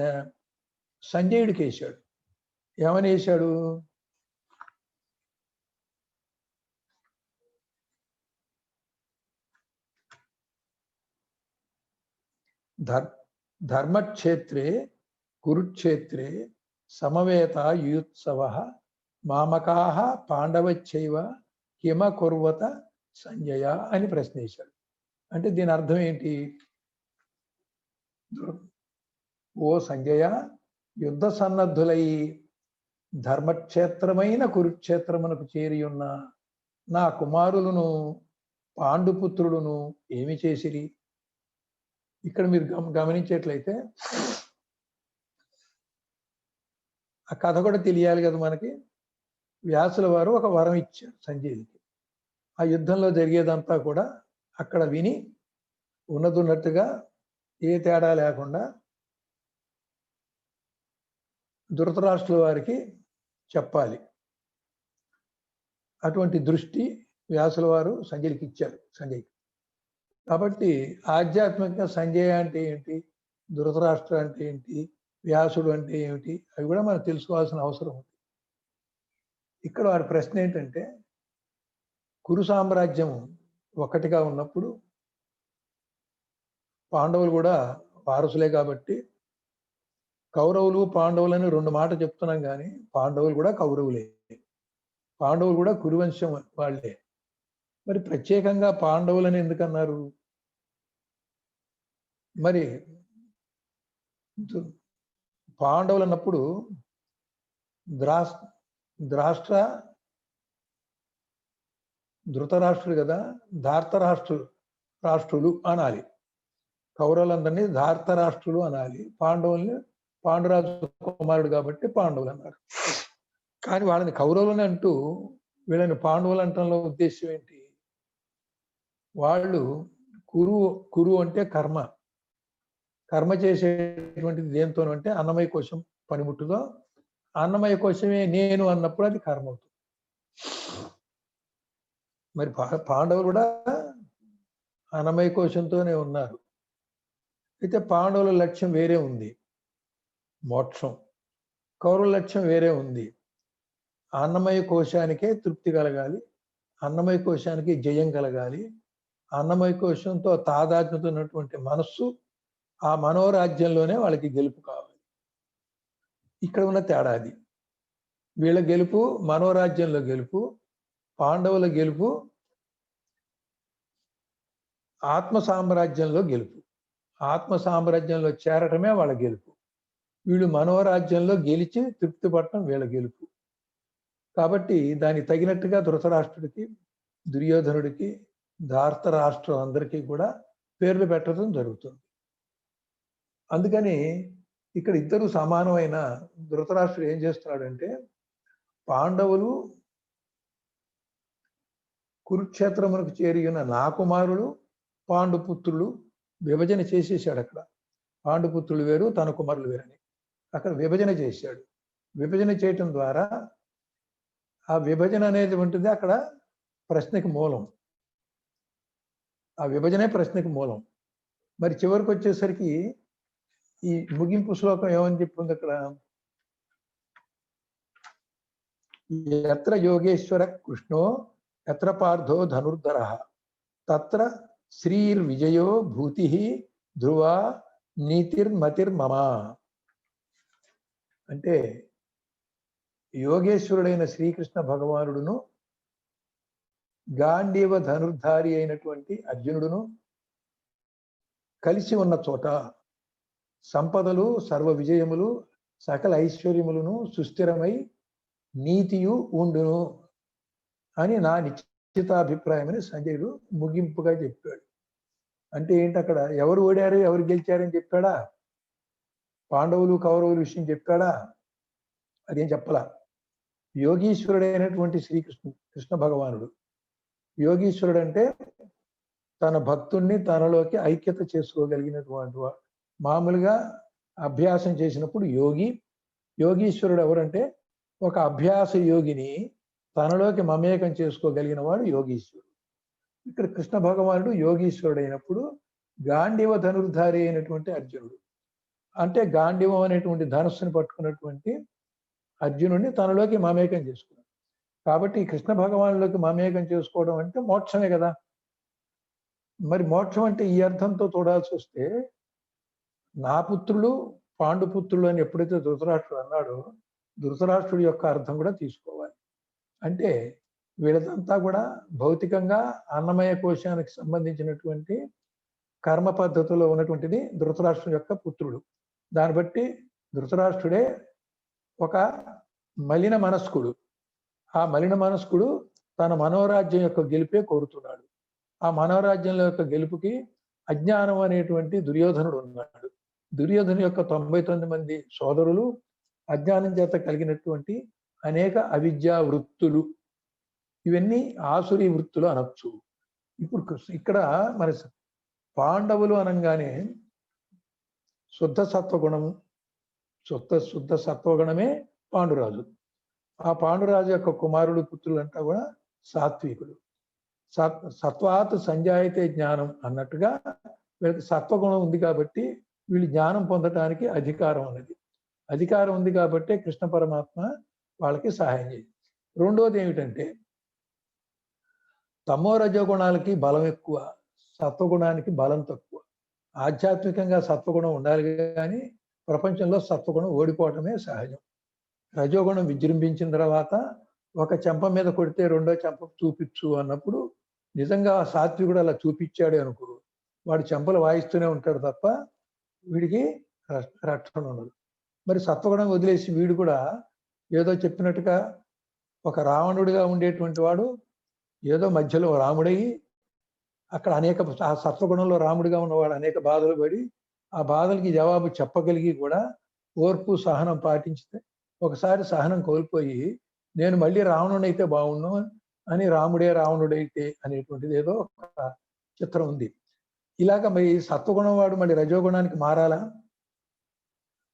Speaker 2: సంజయుడికి వేశాడు. ఏమని వేశాడు? ధర్మక్షేత్రే కురుక్షేత్రే సమవేత యుత్సవ మామకాః పాండవచ్చైవ కిమ కుర్వత సంజయ అని ప్రశ్న వేశాడు. అంటే దీని అర్థం ఏంటి? ఓ సంజయ, యుద్ధ సన్నద్ధులై ధర్మక్షేత్రమైన కురుక్షేత్రమునకు చేరి ఉన్న నా కుమారులను పాండుపుత్రులను ఏమి చేసిరి? ఇక్కడ మీరు గమనించేట్లయితే ఆ కథ కూడా తెలియాలి కదా మనకి. వ్యాసుల వారు ఒక వరం ఇచ్చారు సంజయుడికి. ఆ యుద్ధంలో జరిగేదంతా కూడా అక్కడ విని ఉన్నట్టుగా ఏ తేడా లేకుండా ధృతరాష్ట్రుల వారికి చెప్పాలి. అటువంటి దృష్టి వ్యాసుల వారు సంజయుడికి ఇచ్చారు. సంజయ్కి కాబట్టి ఆధ్యాత్మికంగా సంజయ అంటే ఏంటి, ధృతరాష్ట్ర అంటే ఏంటి, వ్యాసుడు అంటే ఏమిటి, అవి కూడా మనం తెలుసుకోవాల్సిన అవసరం ఉంది. ఇక్కడ వారి ప్రశ్న ఏంటంటే, కురు సామ్రాజ్యం ఒక్కటిగా ఉన్నప్పుడు పాండవులు కూడా వారసులే కాబట్టి, కౌరవులు పాండవులని 2 మాటలు చెప్తున్నాం కానీ పాండవులు కూడా కౌరవులే, పాండవులు కూడా కురువంశం వాళ్ళే. మరి ప్రత్యేకంగా పాండవులని ఎందుకన్నారు? మరి పాండవులు అన్నప్పుడు ద్రాష్ట్ర ధృతరాష్ట్రుడు కదా, రాష్ట్రులు అనాలి. కౌరవులందరినీ ధార్తరాష్ట్రులు అనాలి, పాండవుల్ని పాండురాజు కుమారుడు కాబట్టి పాండవులు అన్నారు. కానీ వాళ్ళని కౌరవులని అంటూ వీళ్ళని పాండవులు అంటంలో ఉద్దేశం ఏంటి? వాళ్ళు కురు అంటే కర్మ చేసేటువంటిది దేంతో అంటే అన్నమయ కోశం పనిముట్టుతో. అన్నమయ కోశమే నేను అన్నప్పుడు అది కర్మ అవుతుంది. మరి పాండవులు కూడా అన్నమయ కోశంతోనే ఉన్నారు. అయితే పాండవుల లక్ష్యం వేరే ఉంది, మోక్షం. కౌరవుల లక్ష్యం వేరే ఉంది, అన్నమయ కోశానికే తృప్తి కలగాలి, అన్నమయ కోశానికి జయం కలగాలి, అన్నమయ కోశంతో తాదాత్మ్యత ఉన్నటువంటి మనస్సు, ఆ మనోరాజ్యంలోనే వాళ్ళకి గెలుపు కావాలి. ఇక్కడ ఉన్న తేడా అది. వీళ్ళ గెలుపు మనోరాజ్యంలో గెలుపు, పాండవుల గెలుపు ఆత్మ సామ్రాజ్యంలో గెలుపు. ఆత్మ సామ్రాజ్యంలో చేరటమే వాళ్ళ గెలుపు. వీళ్ళు మనోరాజ్యంలో గెలిచి తృప్తి పడటం వీళ్ళ గెలుపు. కాబట్టి దానికి తగినట్టుగా ధృతరాష్ట్రుడికి, దుర్యోధనుడికి, ధార్తరాష్ట్రం అందరికీ కూడా పేర్లు పెట్టడం జరుగుతుంది. అందుకని ఇక్కడ ఇద్దరు సమానమైన ధృతరాష్ట్రుడు ఏం చేస్తున్నాడంటే, పాండవులు కురుక్షేత్రమునకు చేరి ఉన్న నా కుమారులు పాండుపుత్రులు విభజన చేసేసాడు. అక్కడ పాండుపుత్రులు వేరు, తన కుమారులు వేరని అక్కడ విభజన చేశాడు. విభజన చేయటం ద్వారా ఆ విభజన అనేది ఉంటుంది అక్కడ ప్రశ్నకి మూలం. ఆ విభజనే ప్రశ్నకి మూలం. మరి చివరికి వచ్చేసరికి ఈ ముగింపు శ్లోకం ఏమని చెప్పింది అక్కడ? ఎత్ర యోగేశ్వర కృష్ణో ఎత్ర పార్థో ధనుర్ధర తత్ర శ్రీర్విజయో భూతి ధ్రువ నీతిర్మతిర్మమ. అంటే యోగేశ్వరుడైన శ్రీకృష్ణ భగవానుడును, గాంధీవ ధనుర్ధారి అయినటువంటి అర్జునుడును కలిసి ఉన్న చోట సంపదలు, సర్వ విజయములు, సకల ఐశ్వర్యములను సుస్థిరమై నీతియు ఉండును అని నా నిశ్చితాభిప్రాయమని సంజయుడు ముగింపుగా చెప్పాడు. అంటే ఏంటి, అక్కడ ఎవరు ఓడారు ఎవరు గెలిచారని చెప్పాడా? పాండవులు కౌరవుల విషయం చెప్పాడా? అదేం చెప్పలా. యోగీశ్వరుడైనటువంటి కృష్ణ భగవానుడు. యోగీశ్వరుడు అంటే తన భక్తుణ్ణి తనలోకి ఐక్యత చేసుకోగలిగినటువంటి వాడు. మామూలుగా అభ్యాసం చేసినప్పుడు యోగీశ్వరుడు ఎవరంటే ఒక అభ్యాస యోగిని తనలోకి మమేకం చేసుకోగలిగిన వాడు యోగీశ్వరుడు. ఇక్కడ కృష్ణ భగవానుడు యోగీశ్వరుడు అయినప్పుడు గాంధీవ ధనుర్ధారి అయినటువంటి అర్జునుడు అంటే గాంధీవం అనేటువంటి ధనుస్సుని పట్టుకున్నటువంటి అర్జునుడిని తనలోకి మమేకం చేసుకున్నాడు. కాబట్టి కృష్ణ భగవానులోకి మమేకం చేసుకోవడం అంటే మోక్షమే కదా. మరి మోక్షం అంటే ఈ అర్థంతో చూడాల్సి వస్తే, నా పుత్రులు పాండుపుత్రులు అని ఎప్పుడైతే ధృతరాష్ట్రుడు అన్నాడో, ధృతరాష్ట్రుడి యొక్క అర్థం కూడా తీసుకోవాలి. అంటే వీళ్ళదంతా కూడా భౌతికంగా అన్నమయ కోశానికి సంబంధించినటువంటి కర్మ పద్ధతిలో ఉన్నటువంటిది ధృతరాష్ట్రుడి యొక్క పుత్రుడు. దాన్ని బట్టి ధృతరాష్ట్రుడే ఒక మలిన మనస్కుడు. ఆ మలిన మనస్కుడు తన మనోరాజ్యం యొక్క గెలుపే కోరుతున్నాడు. ఆ మనోరాజ్యంలో యొక్క గెలుపుకి అజ్ఞానం అనేటువంటి దుర్యోధనుడు ఉన్నాడు. దుర్యోధను యొక్క 99 మంది సోదరులు అజ్ఞానం చేత కలిగినటువంటి అనేక అవిద్యా వృత్తులు, ఇవన్నీ ఆసురీ వృత్తులు అనొచ్చు. ఇప్పుడు ఇక్కడ మన పాండవులు అనగానే శుద్ధ సత్వగుణము, శుద్ధ సత్వగుణమే పాండురాజు. ఆ పాండురాజు యొక్క కుమారుడు పుత్రులంతా కూడా సాత్వికులు. సత్వాత్ సంజాయతే జ్ఞానం అన్నట్టుగా వీళ్ళకి సత్వగుణం ఉంది కాబట్టి వీళ్ళు జ్ఞానం పొందటానికి అధికారం ఉన్నది. అధికారం ఉంది కాబట్టి కృష్ణ పరమాత్మ వాళ్ళకి సహాయం చేయాలి. రెండోది ఏమిటంటే తమో రజోగుణాలకి బలం ఎక్కువ, సత్వగుణానికి బలం తక్కువ. ఆధ్యాత్మికంగా సత్వగుణం ఉండాలి కానీ ప్రపంచంలో సత్వగుణం ఓడిపోవటమే సహజం. రజోగుణం విజృంభించిన తర్వాత ఒక చెంప మీద కొడితే రెండో చెంప చూపించు అన్నప్పుడు నిజంగా సాత్వికుడు అలా చూపించాడు అనుకో, వాడు చెంపలు వాయిస్తూనే ఉంటాడు తప్ప వీడికి రక్షణ ఉండదు. మరి సత్వగుణం వదిలేసి వీడు కూడా ఏదో చెప్పినట్టుగా ఒక రావణుడిగా ఉండేటువంటి వాడు ఏదో మధ్యలో రాముడయ్యి అక్కడ అనేక ఆ సత్వగుణంలో రాముడిగా ఉన్నవాడు అనేక బాధలు పడి ఆ బాధలకి జవాబు చెప్పగలిగి కూడా ఓర్పు సహనం పాటించితే ఒకసారి సహనం కోల్పోయి నేను మళ్ళీ రావణుడు అయితే బాగుండు అని రాముడే రావణుడైతే అనేటువంటిది ఏదో ఒక చిత్రం ఉంది. ఇలాగ మరి సత్వగుణం వాడు మళ్ళీ రజోగుణానికి మారాలా?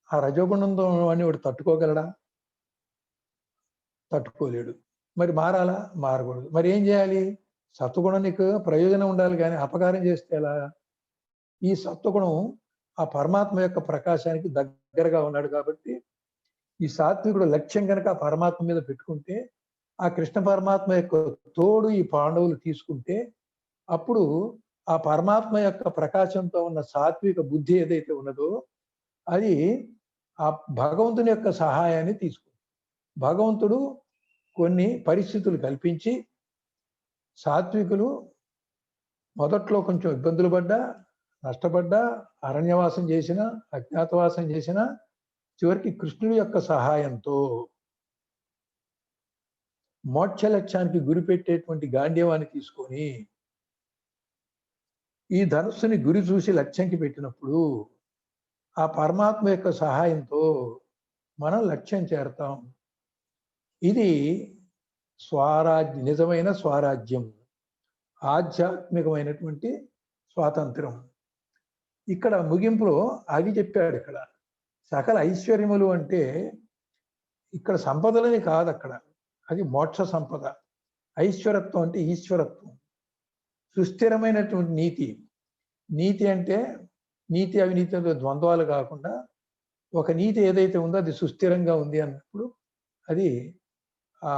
Speaker 2: ఆ రజోగుణంతో అని వాడు తట్టుకోగలడా? తట్టుకోలేడు. మరి మారాలా? మారకూడదు. మరి ఏం చేయాలి? సత్వగుణం నీకు ప్రయోజనం ఉండాలి కానీ అపకారం చేస్తే ఎలా? ఈ సత్వగుణం ఆ పరమాత్మ యొక్క ప్రకాశానికి దగ్గరగా ఉన్నాడు కాబట్టి ఈ సాత్వికుడు లక్ష్యం కనుక ఆ పరమాత్మ మీద పెట్టుకుంటే ఆ కృష్ణ పరమాత్మ యొక్క తోడు ఈ పాండవులు తీసుకుంటే అప్పుడు ఆ పరమాత్మ యొక్క ప్రకాశంతో ఉన్న సాత్విక బుద్ధి ఏదైతే ఉన్నదో అది ఆ భగవంతుని యొక్క సహాయాన్ని తీసుకుంది. భగవంతుడు కొన్ని పరిస్థితులు కల్పించి సాత్వికులు మొదట్లో కొంచెం ఇబ్బందులు పడ్డా, నష్టపడ్డా, అరణ్యవాసం చేసిన, అజ్ఞాతవాసం చేసిన చివరికి కృష్ణుడి యొక్క సహాయంతో మోక్ష లక్ష్యానికి గురి పెట్టేటువంటి గాంధీవాన్ని తీసుకొని ఈ ధనుస్సుని గురి చూసి లక్ష్యంకి పెట్టినప్పుడు ఆ పరమాత్మ యొక్క సహాయంతో మనం లక్ష్యం చేరతాం. ఇది స్వరాజ్యం, నిజమైన స్వరాజ్యం, ఆధ్యాత్మికమైనటువంటి స్వాతంత్రం. ఇక్కడ ముగింపులో అది చెప్పాడు. ఇక్కడ సకల ఐశ్వర్యములు అంటే ఇక్కడ సంపదలని కాదు, అక్కడ అది మోక్ష సంపద. ఐశ్వరత్వం అంటే ఈశ్వరత్వం, సుస్థిరమైనటువంటి నీతి. నీతి అంటే నీతి అవినీతిలో ద్వంద్వాలు కాకుండా ఒక నీతి ఏదైతే ఉందో అది సుస్థిరంగా ఉంది అన్నప్పుడు అది ఆ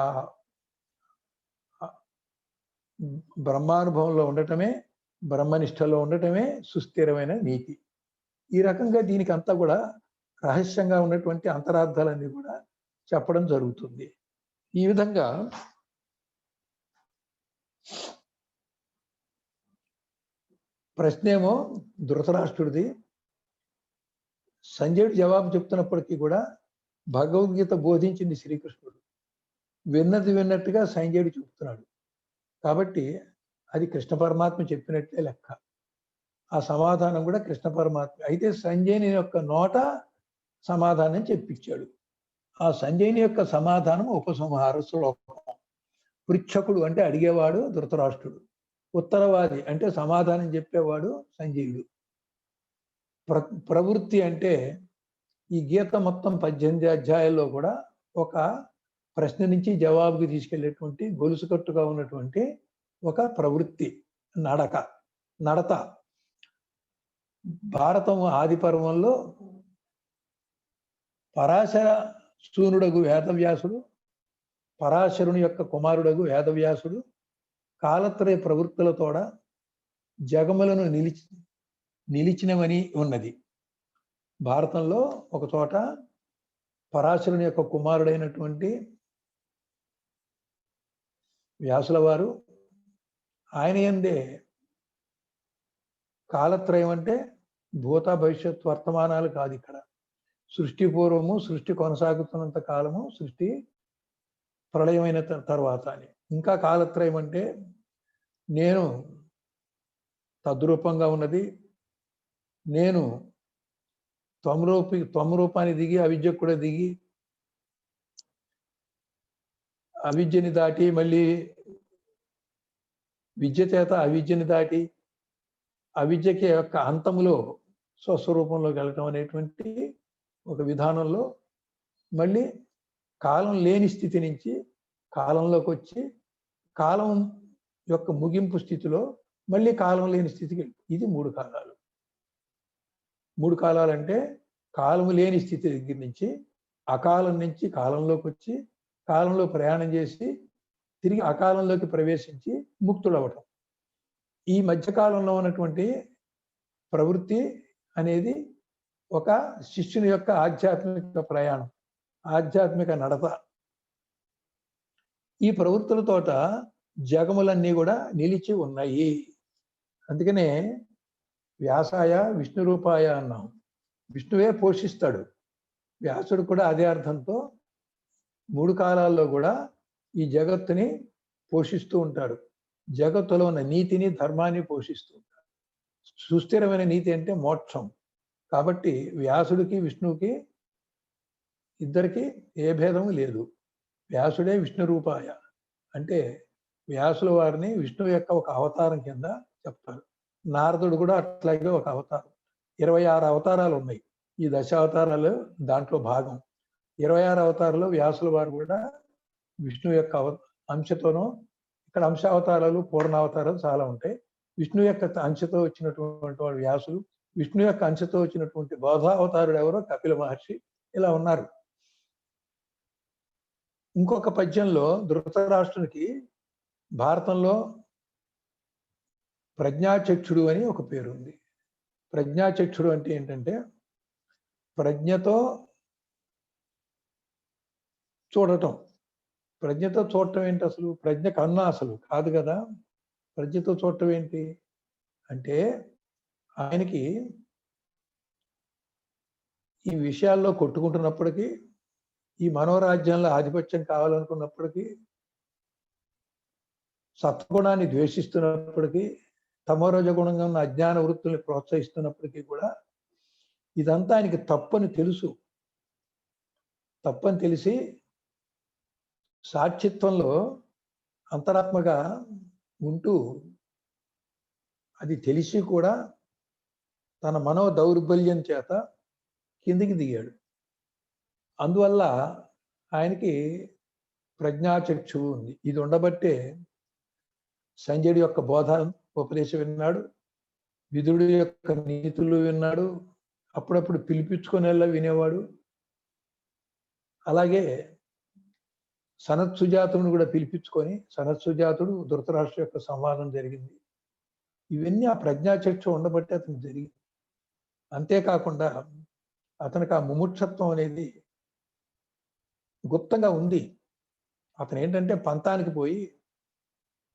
Speaker 2: బ్రహ్మానుభవంలో ఉండటమే, బ్రహ్మనిష్టలో ఉండటమే సుస్థిరమైన నీతి. ఈ రకంగా దీనికి అంతా కూడా రహస్యంగా ఉన్నటువంటి అంతరార్థాలన్నీ కూడా చెప్పడం జరుగుతుంది. ఈ విధంగా ప్రశ్నేమో ధృతరాష్ట్రుడిది, సంజయుడు జవాబు చెప్తున్నప్పటికీ కూడా భగవద్గీత బోధించింది శ్రీకృష్ణుడు, విన్నది విన్నట్టుగా సంజయుడు చెప్తున్నాడు కాబట్టి అది కృష్ణ పరమాత్మ చెప్పినట్లే లెక్క. ఆ సమాధానం కూడా కృష్ణ పరమాత్మ. అయితే సంజయుని యొక్క నోట సమాధానం చెప్పించాడు. ఆ సంజయుని యొక్క సమాధానం ఉపసంహార శ్లోకం. పృచ్ఛకుడు అంటే అడిగేవాడు ధృతరాష్ట్రుడు, ఉత్తరవాది అంటే సమాధానం చెప్పేవాడు సంజయుడు. ప్రవృత్తి అంటే ఈ గీత మొత్తం 18 అధ్యాయాల్లో కూడా ఒక ప్రశ్న నుంచి జవాబుకి తీసుకెళ్లేటువంటి గొలుసుకట్టుగా ఉన్నటువంటి ఒక ప్రవృత్తి, నడత. భారతం ఆది పర్వంలో పరాశర సూనుడగు వేదవ్యాసుడు, పరాశరుని యొక్క కుమారుడగు వేదవ్యాసుడు కాలత్రయ ప్రవృత్తులతోడ జగములను నిలిచినవని ఉన్నది. భారతంలో ఒక చోట పరాశరుని యొక్క కుమారుడైనటువంటి వ్యాసుల వారు ఆయన యందే కాలత్రయం అంటే భూత భవిష్యత్ వర్తమానాలు కాదు, ఇక్కడ సృష్టి పూర్వము, సృష్టి కొనసాగుతున్నంత కాలము, సృష్టి ప్రళయమైన తర్వాత అని. ఇంకా కాలత్రయం అంటే నేను తద్రూపంగా ఉన్నది, నేను త్వరూపాన్ని దిగి అవిద్య కూడా దిగి అవిద్యని దాటి మళ్ళీ విద్య చేత అవిద్యని దాటి అవిద్యకి యొక్క అంతములో స్వస్వరూపంలోకి వెళ్ళటం అనేటువంటి ఒక విధానంలో మళ్ళీ కాలం లేని స్థితి నుంచి కాలంలోకి వచ్చి కాలం యొక్క ముగింపు స్థితిలో మళ్ళీ కాలం లేని స్థితికి ఇది 3 కాలాలు. 3 కాలాలంటే కాలము లేని స్థితి దగ్గర నుంచి అకాలం నుంచి కాలంలోకి వచ్చి కాలంలో ప్రయాణం చేసి తిరిగి అకాలంలోకి ప్రవేశించి ముక్తుడవటం. ఈ మధ్యకాలంలో ఉన్నటువంటి ప్రవృత్తి అనేది ఒక శిష్యుని యొక్క ఆధ్యాత్మిక ప్రయాణం, ఆధ్యాత్మిక నడత. ఈ ప్రవృత్తులతోట జగములన్నీ కూడా నిలిచి ఉన్నాయి. అందుకనే వ్యాసాయ విష్ణు రూపాయ అన్నాం. విష్ణువే పోషిస్తాడు. వ్యాసుడు కూడా అదే అర్థంతో 3 కాలాల్లో కూడా ఈ జగత్తుని పోషిస్తూ ఉంటాడు. జగత్తులో ఉన్న నీతిని ధర్మాన్ని పోషిస్తూ ఉంటాడు. సుస్థిరమైన నీతి అంటే మోక్షం. కాబట్టి వ్యాసుడికి విష్ణువుకి ఇద్దరికి ఏ భేదము లేదు. వ్యాసుడే విష్ణు రూపాయ అంటే వ్యాసుల వారిని విష్ణువు యొక్క ఒక అవతారం కింద చెప్తారు. నారదుడు కూడా అట్లాగే ఒక అవతారం. 26 అవతారాలు ఉన్నాయి. ఈ 10 అవతారాలు దాంట్లో భాగం. 26 అవతారాలు వ్యాసుల వారు కూడా విష్ణు యొక్క అంశతోనూ, ఇక్కడ అంశావతారాలు పూర్ణావతారాలు చాలా ఉంటాయి. విష్ణు యొక్క అంశతో వచ్చినటువంటి వాడు వ్యాసులు, విష్ణు యొక్క అంశతో వచ్చినటువంటి బోధావతారుడు ఎవరో కపిల మహర్షి, ఇలా ఉన్నారు. ఇంకొక పద్యంలో ధృతరాష్ట్రునికి భారతంలో ప్రజ్ఞాచక్షుడు అని ఒక పేరు ఉంది. ప్రజ్ఞాచక్షుడు అంటే ఏంటంటే ప్రజ్ఞతో చూడటం. ప్రజ్ఞతో చూడటం ఏంటి? అసలు ప్రజ్ఞ కన్నా అసలు కాదు కదా. ప్రజ్ఞతో చూడటం ఏంటి అంటే ఆయనకి ఈ విషయాల్లో కొట్టుకుంటున్నప్పటికీ, ఈ మనోరాజ్యంలో ఆధిపత్యం కావాలనుకున్నప్పటికీ, సత్వగుణాన్ని ద్వేషిస్తున్నప్పటికీ, తమోరజగుణంగా ఉన్న అజ్ఞాన వృత్తుల్ని ప్రోత్సహిస్తున్నప్పటికీ కూడా ఇదంతా ఆయనకి తప్పని తెలుసు. తప్పని తెలిసి సాక్షిత్వంలో అంతరాత్మగా ఉంటూ అది తెలిసి కూడా తన మనో దౌర్బల్యం చేత కిందికి దిగాడు. అందువల్ల ఆయనకి ప్రజ్ఞాచక్షువు ఉంది. ఇది ఉండబట్టే సంజయుడి యొక్క బోధ ఉపదేశం విన్నాడు, విదురుడి యొక్క నీతులు విన్నాడు, అప్పుడప్పుడు పిలిపించుకునేలా వినేవాడు. అలాగే సనత్సుజాతుని కూడా పిలిపించుకొని సనత్సుజాతుడు ధృతరాష్ట్ర యొక్క సంవాదం జరిగింది. ఇవన్నీ ఆ ప్రజ్ఞాచక్షు ఉండబట్టే అతను జరిగింది. అంతేకాకుండా అతనికి ఆ ముముక్షత్వం అనేది గుప్తంగా ఉంది. అతను ఏంటంటే పంతానికి పోయి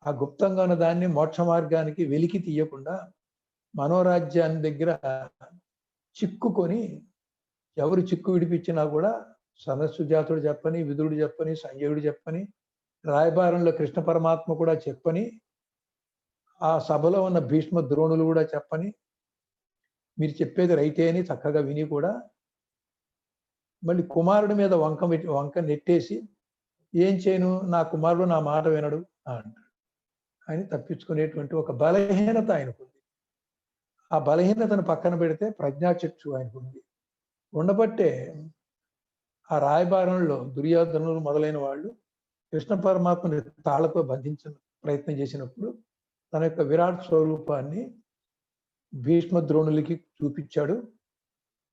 Speaker 2: ఆ గుప్తంగా ఉన్న దాన్ని మోక్ష మార్గానికి వెలికి తీయకుండా మనోరాజ్యాన్ని దగ్గర చిక్కుకొని, ఎవరు చిక్కు విడిపించినా కూడా సనత్సుజాతుడు చెప్పని, విదురుడు చెప్పని, సంజయుడు చెప్పని, రాయబారంలో కృష్ణ పరమాత్మ కూడా చెప్పని, ఆ సభలో ఉన్న భీష్మ ద్రోణులు కూడా చెప్పని, మీరు చెప్పేది రైతే అని చక్కగా విని కూడా మళ్ళీ కుమారుడి మీద వంక నెట్టేసి, ఏం చేయను, నా కుమారుడు నా మాట వినడు అంటాడు. ఆయన తప్పించుకునేటువంటి ఒక బలహీనత ఆయనకుంది. ఆ బలహీనతను పక్కన పెడితే ప్రజ్ఞాచక్షు ఆయనకుంది. ఉండబట్టే ఆ రాయబారంలో దుర్యోధనులు మొదలైన వాళ్ళు కృష్ణ పరమాత్మని తాళ్లతో బంధించిన ప్రయత్నం చేసినప్పుడు తన యొక్క విరాట్ స్వరూపాన్ని భీష్మ ద్రోణులకి చూపించాడు.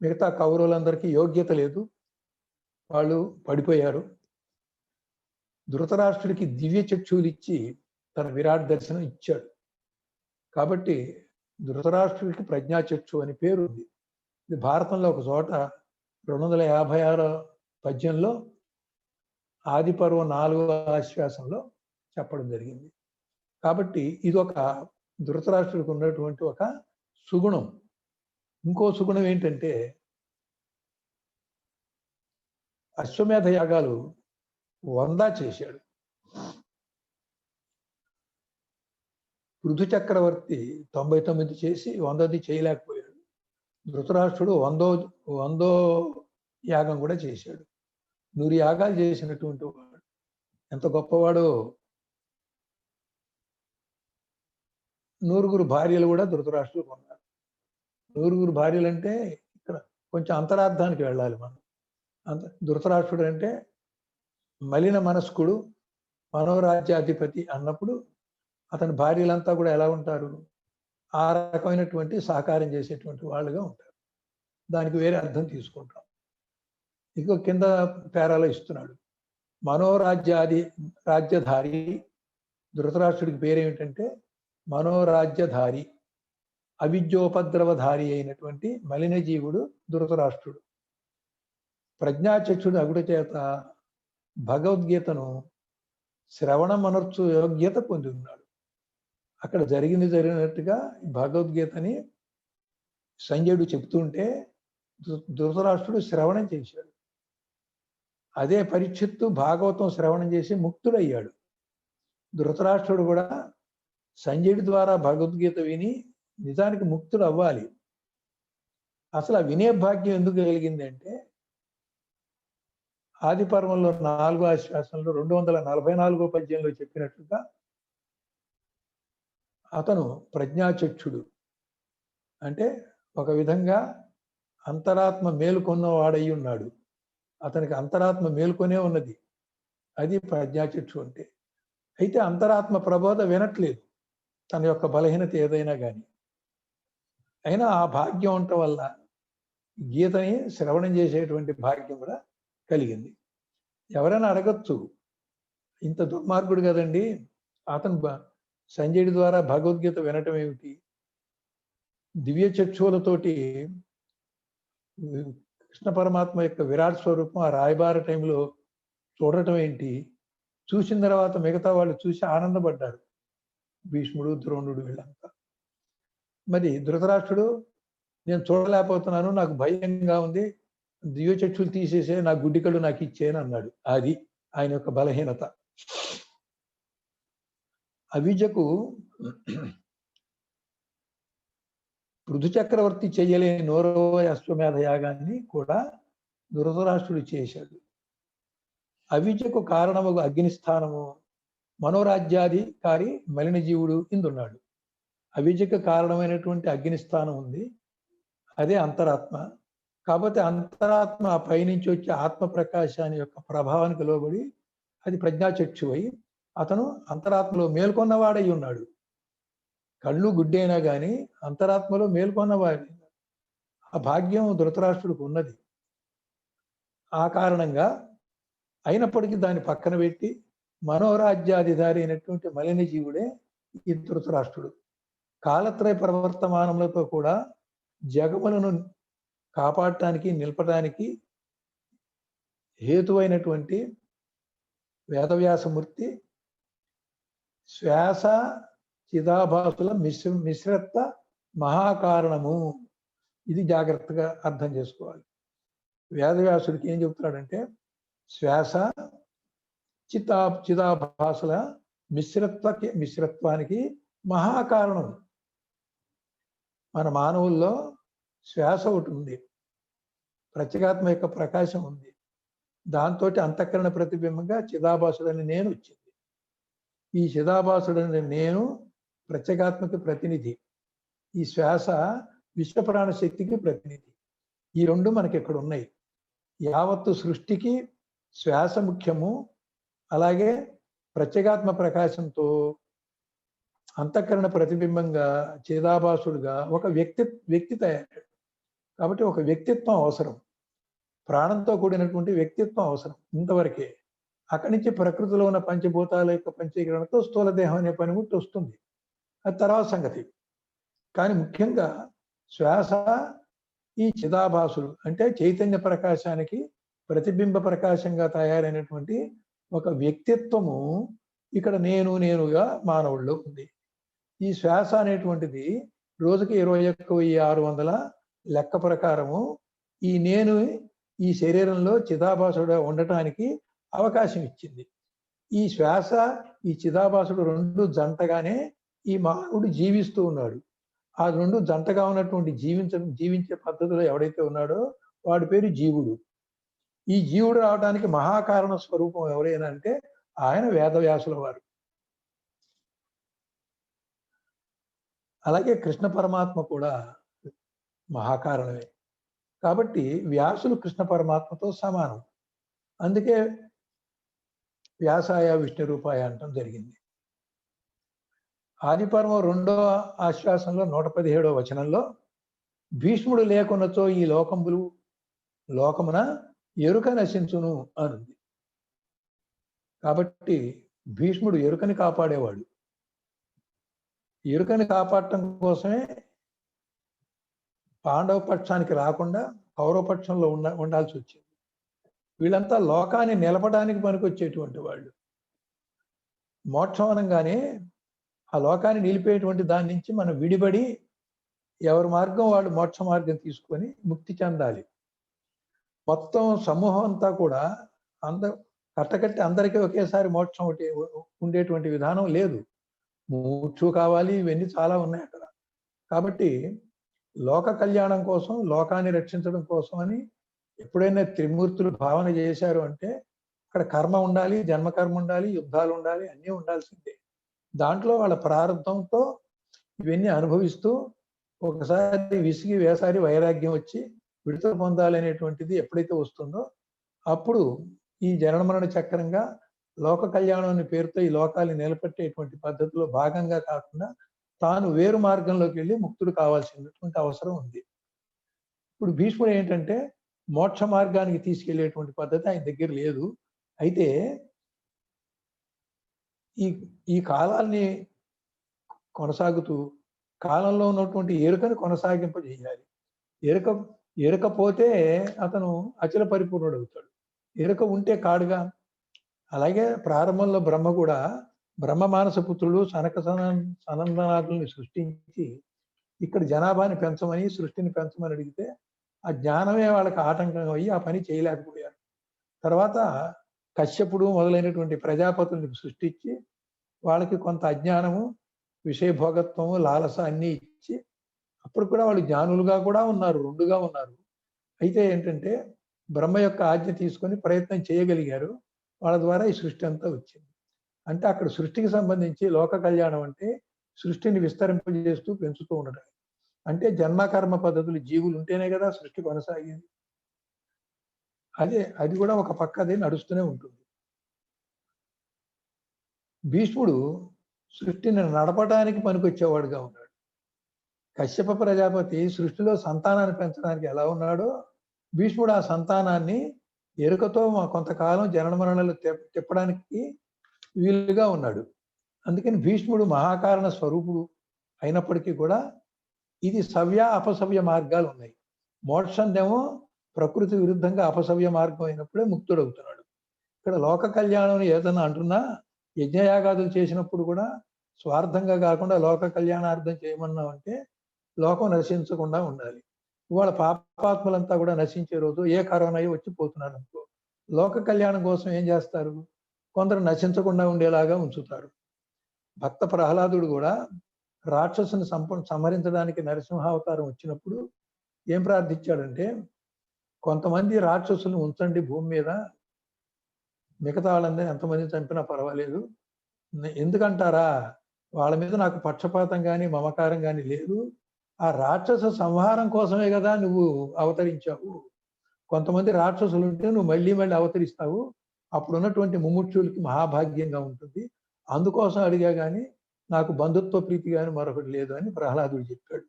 Speaker 2: మిగతా కౌరవులందరికీ యోగ్యత లేదు, వాళ్ళు పడిపోయారు. ధృతరాష్ట్రుడికి దివ్య చక్షువులు ఇచ్చి తన విరాట్ దర్శనం ఇచ్చాడు. కాబట్టి ధృతరాష్ట్రుడికి ప్రజ్ఞాచక్షు అని పేరు ఉంది. ఇది భారతంలో ఒక చోట 256 పద్యంలో ఆదిపర్వ 4వ ఆశ్వాసంలో చెప్పడం జరిగింది. కాబట్టి ఇది ఒక ధృతరాష్ట్రుడికి ఉన్నటువంటి ఒక సుగుణం. ఇంకో సుగుణం ఏంటంటే అశ్వమేధ యాగాలు 100 చేశాడు. పృథు చక్రవర్తి 99 చేసి 100ది చేయలేకపోయాడు. ధృతరాష్ట్రుడు 100వ యాగం కూడా చేశాడు. 100 యాగాలు చేసినటువంటి వాడు ఎంత గొప్పవాడో. 100 భార్యలు కూడా ధృతరాష్ట్రుడు ఉన్నారు. 100 భార్యలు అంటే ఇక్కడ కొంచెం అంతరార్థానికి వెళ్ళాలి మనం. ధృతరాష్ట్రుడు అంటే మలిన మనస్కుడు, మనోరాజ్యాధిపతి అన్నప్పుడు అతని భార్యలంతా కూడా ఎలా ఉంటారు? ఆ రకమైనటువంటి సహకారం చేసేటువంటి వాళ్ళుగా ఉంటారు. దానికి వేరే అర్థం తీసుకుంటాం. ఇంకో కింద పేరాలో ఇస్తున్నాడు. రాజ్యధారి ధృతరాష్ట్రుడికి పేరేమిటంటే మనోరాజ్యధారి, అవిద్యోపద్రవధారి అయినటువంటి మలినజీవుడు ధృతరాష్ట్రుడు. ప్రజ్ఞాచక్షుడు అగుట చేత భగవద్గీతను శ్రవణమనర్చు యోగ్యత పొంది ఉన్నాడు. అక్కడ జరిగినట్టుగా భగవద్గీతని సంజయుడు చెప్తుంటే ధృతరాష్ట్రుడు శ్రవణం చేశాడు. అదే పరీక్షిత్తు భాగవతం శ్రవణం చేసి ముక్తుడయ్యాడు. ధృతరాష్ట్రుడు కూడా సంజయుడి ద్వారా భగవద్గీత విని నిజానికి ముక్తుడు అవ్వాలి. అసలు ఆ వినే భాగ్యం ఎందుకు కలిగింది అంటే ఆది పర్వంలో 4వ ఆశ్వాసంలో 244వ పద్యంలో చెప్పినట్లుగా అతను ప్రజ్ఞాచక్షుడు అంటే ఒక విధంగా అంతరాత్మ మేలుకొన్నవాడై ఉన్నాడు. అతనికి అంతరాత్మ మేలుకొనే ఉన్నది. అది ప్రజ్ఞాచక్షు అంటే. అయితే అంతరాత్మ ప్రబోధ వినట్లేదు, తన యొక్క బలహీనత ఏదైనా కానీ. అయినా ఆ భాగ్యం ఉండటం వల్ల గీతని శ్రవణం చేసేటువంటి భాగ్యం కూడా కలిగింది. ఎవరైనా అడగచ్చు, ఇంత దుర్మార్గుడు కదండి, అతను సంజయుడి ద్వారా భగవద్గీత వినటం ఏమిటి? దివ్య చక్షువులతోటి కృష్ణ పరమాత్మ యొక్క విరాట్ స్వరూపం ఆ రాయబార టైంలో చూడటం ఏంటి? చూసిన తర్వాత మిగతా వాళ్ళు చూసి ఆనందపడ్డారు, భీష్ముడు, ద్రోణుడు వీళ్ళంతా. మరి ధృతరాష్ట్రుడు నేను చూడలేకపోతున్నాను, నాకు భయంగా ఉంది, దివ్య చక్షులు తీసేసే, నా గుడ్డికళ్ళు నాకు ఇచ్చేయని అన్నాడు. అది ఆయన యొక్క బలహీనత. అవిద్యకు పృథు చక్రవర్తి చెయ్యలేని 100వ అశ్వమేధ యాగాన్ని కూడా ధృతరాష్ట్రుడు చేశాడు. అవిద్యకు కారణము అగ్నిస్థానము మనోరాజ్యాధికారి మలినజీవుడు ఇందున్నాడు. అవిద్యకు కారణమైనటువంటి అగ్నిస్థానం ఉంది, అదే అంతరాత్మ. కాకపోతే అంతరాత్మ పైనుంచి వచ్చే ఆత్మ ప్రకాశాన్ని యొక్క ప్రభావానికి లోబడి అది ప్రజ్ఞాచక్షువై అతను అంతరాత్మలో మేల్కొన్నవాడై ఉన్నాడు. కళ్ళు గుడ్డైనా కానీ అంతరాత్మలో మేల్కొన్నవాడి ఆ భాగ్యం ధృతరాష్ట్రుడికి ఉన్నది. ఆ కారణంగా అయినప్పటికీ దాన్ని పక్కన పెట్టి మనోరాజ్యాధికారి అయినటువంటి మలినజీవుడే ఈ ధృతరాష్ట్రుడు. కాలత్రయ ప్రవర్తమానములతో కూడా జగములను కాపాడటానికి నిలపడానికి హేతువైనటువంటి వేదవ్యాసమూర్తి శ్వాస చిదాభాసుల మిశ్రత్వ మహాకారణము. ఇది జాగ్రత్తగా అర్థం చేసుకోవాలి. వేదవ్యాసుడికి ఏం చెప్తున్నాడంటే శ్వాస చిదాభాసుల మిశ్రత్వానికి మహాకారణం. మన మానవుల్లో శ్వాస ఒకటి ఉంది, ప్రత్యేగాత్మ యొక్క ప్రకాశం ఉంది. దాంతో అంతఃకరణ ప్రతిబింబంగా చిదాభాసుడని నేను వచ్చింది. ఈ చిదాభాసుడని నేను ప్రత్యేగాత్మకి ప్రతినిధి, ఈ శ్వాస విశ్వప్రాణ శక్తికి ప్రతినిధి. ఈ రెండు మనకి ఇక్కడ ఉన్నాయి. యావత్తు సృష్టికి శ్వాస ముఖ్యము. అలాగే ప్రత్యేగాత్మ ప్రకాశంతో అంతఃకరణ ప్రతిబింబంగా చిదాభాసుడుగా ఒక వ్యక్తి తయారాడు. కాబట్టి ఒక వ్యక్తిత్వం అవసరం, ప్రాణంతో కూడినటువంటి వ్యక్తిత్వం అవసరం. ఇంతవరకే. అక్కడి నుంచి ప్రకృతిలో ఉన్న పంచభూతాల యొక్క పంచీకరణతో స్థూల దేహం అనే పనిముట్టు వస్తుంది, అది తర్వాత సంగతి. కానీ ముఖ్యంగా శ్వాస ఈ చిదాభాసుడు అంటే చైతన్య ప్రకాశానికి ప్రతిబింబ ప్రకాశంగా తయారైనటువంటి ఒక వ్యక్తిత్వము ఇక్కడ నేనుగా మానవుల్లో ఉంది. ఈ శ్వాస అనేటువంటిది రోజుకి 21,600 లెక్క ప్రకారము ఈ నేను ఈ శరీరంలో చిదాభాసుడు ఉండటానికి అవకాశం ఇచ్చింది. ఈ శ్వాస ఈ చిదాభాసుడు రెండు జంటగానే ఈ మానవుడు జీవిస్తూ ఉన్నాడు. ఆ రెండు జంటగా ఉన్నటువంటి జీవించే పద్ధతిలో ఎవడైతే ఉన్నాడో వాడి పేరు జీవుడు. ఈ జీవుడు రావడానికి మహాకారణ స్వరూపం ఎవరైనా అంటే ఆయన వేదవ్యాసుల వారు. అలాగే కృష్ణ పరమాత్మ కూడా మహాకారణమే. కాబట్టి వ్యాసులు కృష్ణ పరమాత్మతో సమానం. అందుకే వ్యాసాయ విష్ణు రూపాయ అంటం జరిగింది. ఆదిపర్వం 2వ ఆశ్వాసంలో 117వ వచనంలో భీష్ముడు లేకున్నచో ఈ లోకమున ఎరుక నశించును అనుంది. కాబట్టి భీష్ముడు ఎరుకని కాపాడేవాడు. ఎరుకని కాపాడటం కోసమే పాండవ పక్షానికి రాకుండా కౌరవ పక్షంలో ఉండాల్సి వచ్చింది. వీళ్ళంతా లోకాన్ని నిలపడానికి పనికొచ్చేటువంటి వాళ్ళు. మోక్షం అనగానే ఆ లోకాన్ని నిలిపేటువంటి దాని నుంచి మనం విడిపడి ఎవరి మార్గం వాళ్ళు మోక్ష మార్గం తీసుకొని ముక్తి చెందాలి. మొత్తం సమూహం అంతా కూడా కట్టకట్టి అందరికీ ఒకేసారి మోక్షం ఉండేటువంటి విధానం లేదు. ముచ్చు కావాలి, ఇవన్నీ చాలా ఉన్నాయి అక్కడ. కాబట్టి లోక కళ్యాణం కోసం, లోకాన్ని రక్షించడం కోసం అని ఎప్పుడైనా త్రిమూర్తులు భావన చేశారు అంటే అక్కడ కర్మ ఉండాలి, జన్మకర్మ ఉండాలి, యుద్ధాలు ఉండాలి, అన్నీ ఉండాల్సిందే. దాంట్లో వాళ్ళ ప్రారంభంతో ఇవన్నీ అనుభవిస్తూ ఒకసారి విసిగి వేసారి వైరాగ్యం వచ్చి విడుదల పొందాలనేటువంటిది ఎప్పుడైతే వస్తుందో అప్పుడు ఈ జనన మరణ చక్రంగా లోక కళ్యాణం అనే పేరుతో ఈ లోకాన్ని నిలబెట్టేటువంటి పద్ధతిలో భాగంగా కాకుండా తాను వేరు మార్గంలోకి వెళ్ళి ముక్తుడు కావాల్సినటువంటి అవసరం ఉంది. ఇప్పుడు భీష్ముడు ఏంటంటే మోక్ష మార్గానికి తీసుకెళ్లేటువంటి పద్ధతి ఆయన దగ్గర లేదు. అయితే ఈ కాలాన్ని కొనసాగుతూ కాలంలో ఉన్నటువంటి ఎరుకను కొనసాగింపజేయాలి. ఎరుకపోతే అతను అచల పరిపూర్ణుడు అవుతాడు. ఎరుక ఉంటే కాడుగా. అలాగే ప్రారంభంలో బ్రహ్మ కూడా బ్రహ్మ మానస పుత్రులు సనక సనందనాథుల్ని సృష్టించి ఇక్కడ జనాభాని పెంచమని, సృష్టిని పెంచమని అడిగితే ఆ జ్ఞానమే వాళ్ళకి ఆటంకం అయ్యి ఆ పని చేయలేకపోయారు. తర్వాత కశ్యపుడు మొదలైనటువంటి ప్రజాపతుల్ని సృష్టించి వాళ్ళకి కొంత అజ్ఞానము, విషయభోగత్వము, లాలస అన్నీ ఇచ్చి అప్పుడు కూడా వాళ్ళు జ్ఞానులుగా కూడా ఉన్నారు, రెండుగా ఉన్నారు. అయితే ఏంటంటే బ్రహ్మ యొక్క ఆజ్ఞ తీసుకొని ప్రయత్నం చేయగలిగారు. వాళ్ళ ద్వారా ఈ సృష్టి అంతా వచ్చింది. అంటే అక్కడ సృష్టికి సంబంధించి లోక కళ్యాణం అంటే సృష్టిని విస్తరింపజేస్తూ పెంచుతూ ఉండడం. అంటే జన్మకర్మ పద్ధతులు జీవులు ఉంటేనే కదా సృష్టి కొనసాగింది. అది కూడా ఒక పక్క అదే నడుస్తూనే ఉంటుంది. భీష్ముడు సృష్టిని నడపడానికి పనికొచ్చేవాడుగా ఉన్నాడు. కశ్యప ప్రజాపతి సృష్టిలో సంతానాన్ని పెంచడానికి ఎలా ఉన్నాడో భీష్ముడు ఆ సంతానాన్ని ఎరుకతో కొంతకాలం జనన మరణలు తిప్పడానికి వీలుగా ఉన్నాడు. అందుకని భీష్ముడు మహాకారణ స్వరూపుడు అయినప్పటికీ కూడా ఇది సవ్య అపసవ్య మార్గాలు ఉన్నాయి. మోక్షందేమో ప్రకృతి విరుద్ధంగా అపసవ్య మార్గం అయినప్పుడే ముక్తుడవుతున్నాడు. ఇక్కడ లోక కళ్యాణం ఏదన్నా అంటున్నా యజ్ఞయాగాదులు చేసినప్పుడు కూడా స్వార్థంగా కాకుండా లోక కళ్యాణార్థం చేయమన్నామంటే లోకం నశించకుండా ఉండాలి. ఇవాళ పాపాత్మలంతా కూడా నశించే రోజు ఏ కరోనా వచ్చి పోతున్నారు అనుకో, లోక కళ్యాణం కోసం ఏం చేస్తారు? కొందరు నశించకుండా ఉండేలాగా ఉంచుతారు. భక్త ప్రహ్లాదుడు కూడా రాక్షసుని సంహరించడానికి నరసింహావతారం వచ్చినప్పుడు ఏం ప్రార్థించాడంటే, కొంతమంది రాక్షసులను ఉంచండి భూమి మీద, మిగతా వాళ్ళందరినీ ఎంతమంది చంపినా పర్వాలేదు. ఎందుకంటారా? వాళ్ళ మీద నాకు పక్షపాతం కానీ మమకారం కానీ లేదు. ఆ రాక్షస సంహారం కోసమే కదా నువ్వు అవతరించావు. కొంతమంది రాక్షసులు ఉంటే నువ్వు మళ్ళీ అవతరిస్తావు. అప్పుడు ఉన్నటువంటి ముముక్షులకి మహాభాగ్యంగా ఉంటుంది. అందుకోసం అడిగా కానీ నాకు బంధుత్వ ప్రీతి కానీ మరొకటి లేదు అని ప్రహ్లాదుడు చెప్పాడు.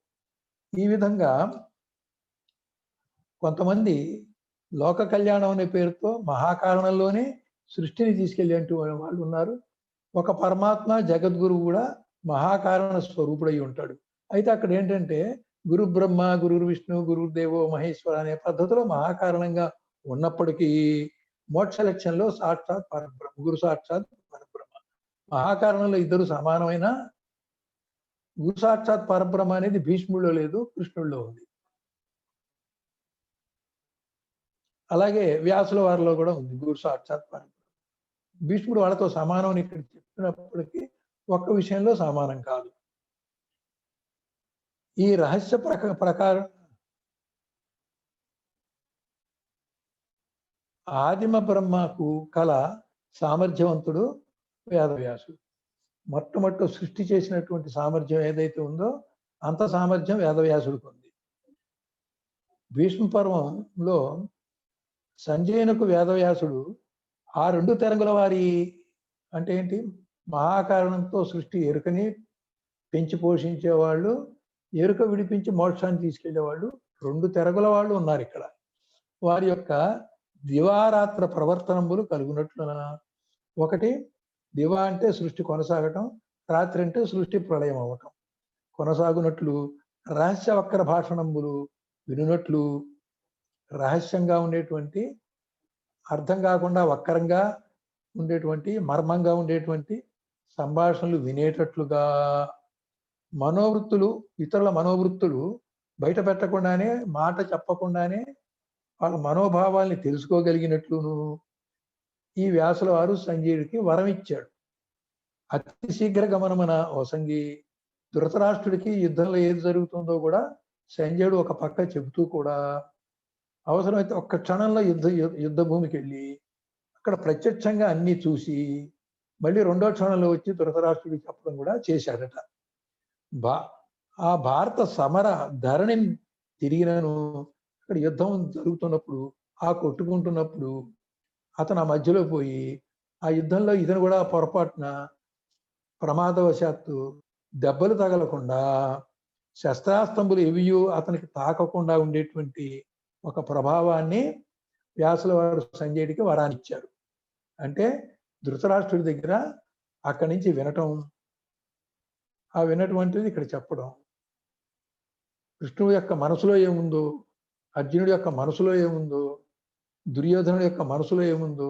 Speaker 2: ఈ విధంగా కొంతమంది లోక కళ్యాణం అనే పేరుతో మహాకారణంలోనే సృష్టిని తీసుకెళ్ళేంటి వాళ్ళు ఉన్నారు. ఒక పరమాత్మ జగద్గురువు కూడా మహాకారణ స్వరూపుడై ఉంటాడు. అయితే అక్కడ ఏంటంటే గురు బ్రహ్మ, గురు విష్ణు, గురుదేవో మహేశ్వర అనే పద్ధతిలో మహాకారణంగా ఉన్నప్పటికీ మోక్ష లక్ష్యంలో సాక్షాత్ పరబ్రహ్మ, గురు సాక్షాత్ పరబ్రహ్మ. మహాకారణంలో ఇద్దరు సమానమైన గురు సాక్షాత్ పరబ్రహ్మ అనేది భీష్ముడిలో లేదు, కృష్ణుడిలో ఉంది. అలాగే వ్యాసుల వారిలో కూడా ఉంది గురు సాక్షాత్ పరబ్రహ్మ. భీష్ముడు వాళ్ళతో సమానం అని ఇక్కడ చెప్పినప్పటికీ ఒక్క విషయంలో సమానం కాదు. ఈ రహస్య ప్రకారం ఆదిమ బ్రహ్మకు కల సామర్థ్యవంతుడు వేదవ్యాసుడు. మొట్టమొదట సృష్టి చేసినటువంటి సామర్థ్యం ఏదైతే ఉందో అంత సామర్థ్యం వేదవ్యాసుడికి ఉంది. భీష్మ పర్వంలో సంజయునకు వేదవ్యాసుడు ఆ 2 తరంగుల వారి అంటే ఏంటి, మహాకారణంతో సృష్టి ఎరుకని పెంచి పోషించే వాళ్ళు, ఎరుక విడిపించి మోక్షాన్ని తీసుకెళ్లేవాళ్ళు, 2 తెరగుల వాళ్ళు ఉన్నారు ఇక్కడ. వారి యొక్క దివారాత్ర ప్రవర్తనములు కలుగునట్లున, ఒకటి దివా అంటే సృష్టి కొనసాగటం, రాత్రి అంటే సృష్టి ప్రళయం అవటం కొనసాగునట్లు, రహస్య వక్ర భాషణములు వినునట్లు, రహస్యంగా ఉండేటువంటి, అర్థం కాకుండా వక్రంగా ఉండేటువంటి, మర్మంగా ఉండేటువంటి సంభాషణలు వినేటట్లుగా, మనోవృత్తులు, ఇతరుల మనోవృత్తులు బయట పెట్టకుండానే, మాట చెప్పకుండానే వాళ్ళ మనోభావాల్ని తెలుసుకోగలిగినట్లును ఈ వ్యాసుల వారు సంజయుడికి వరం ఇచ్చాడు. అతి శీఘ్ర గమనమన వసంగి, ధృతరాష్ట్రుడికి యుద్ధంలో ఏది జరుగుతుందో కూడా సంజయుడు ఒక పక్క చెబుతూ కూడా, అవసరమైతే ఒక్క క్షణంలో యుద్ధ భూమికి వెళ్ళి అక్కడ ప్రత్యక్షంగా అన్ని చూసి మళ్ళీ 2వ క్షణంలో వచ్చి ధృతరాష్ట్రుడికి చెప్పడం కూడా చేశాడట. ఆ భారత సమర ధరణిని తిరిగినను, అక్కడ యుద్ధం జరుగుతున్నప్పుడు, ఆ కొట్టుకుంటున్నప్పుడు అతను ఆ మధ్యలో పోయి ఆ యుద్ధంలో ఇతను కూడా పొరపాటున ప్రమాదవశాత్తు దెబ్బలు తగలకుండా, శస్త్రాస్త్రములు ఎవియూ అతనికి తాకకుండా ఉండేటువంటి ఒక ప్రభావాన్ని వ్యాసుల వారు సంజయుడికి వరానిచ్చారు. అంటే ధృతరాష్ట్రుడి దగ్గర అక్కడి నుంచి వినటం, ఆ వినటువంటిది ఇక్కడ చెప్పడం, కృష్ణుడి యొక్క మనసులో ఏముందో, అర్జునుడి యొక్క మనసులో ఏముందో, దుర్యోధనుడి యొక్క మనసులో ఏముందో,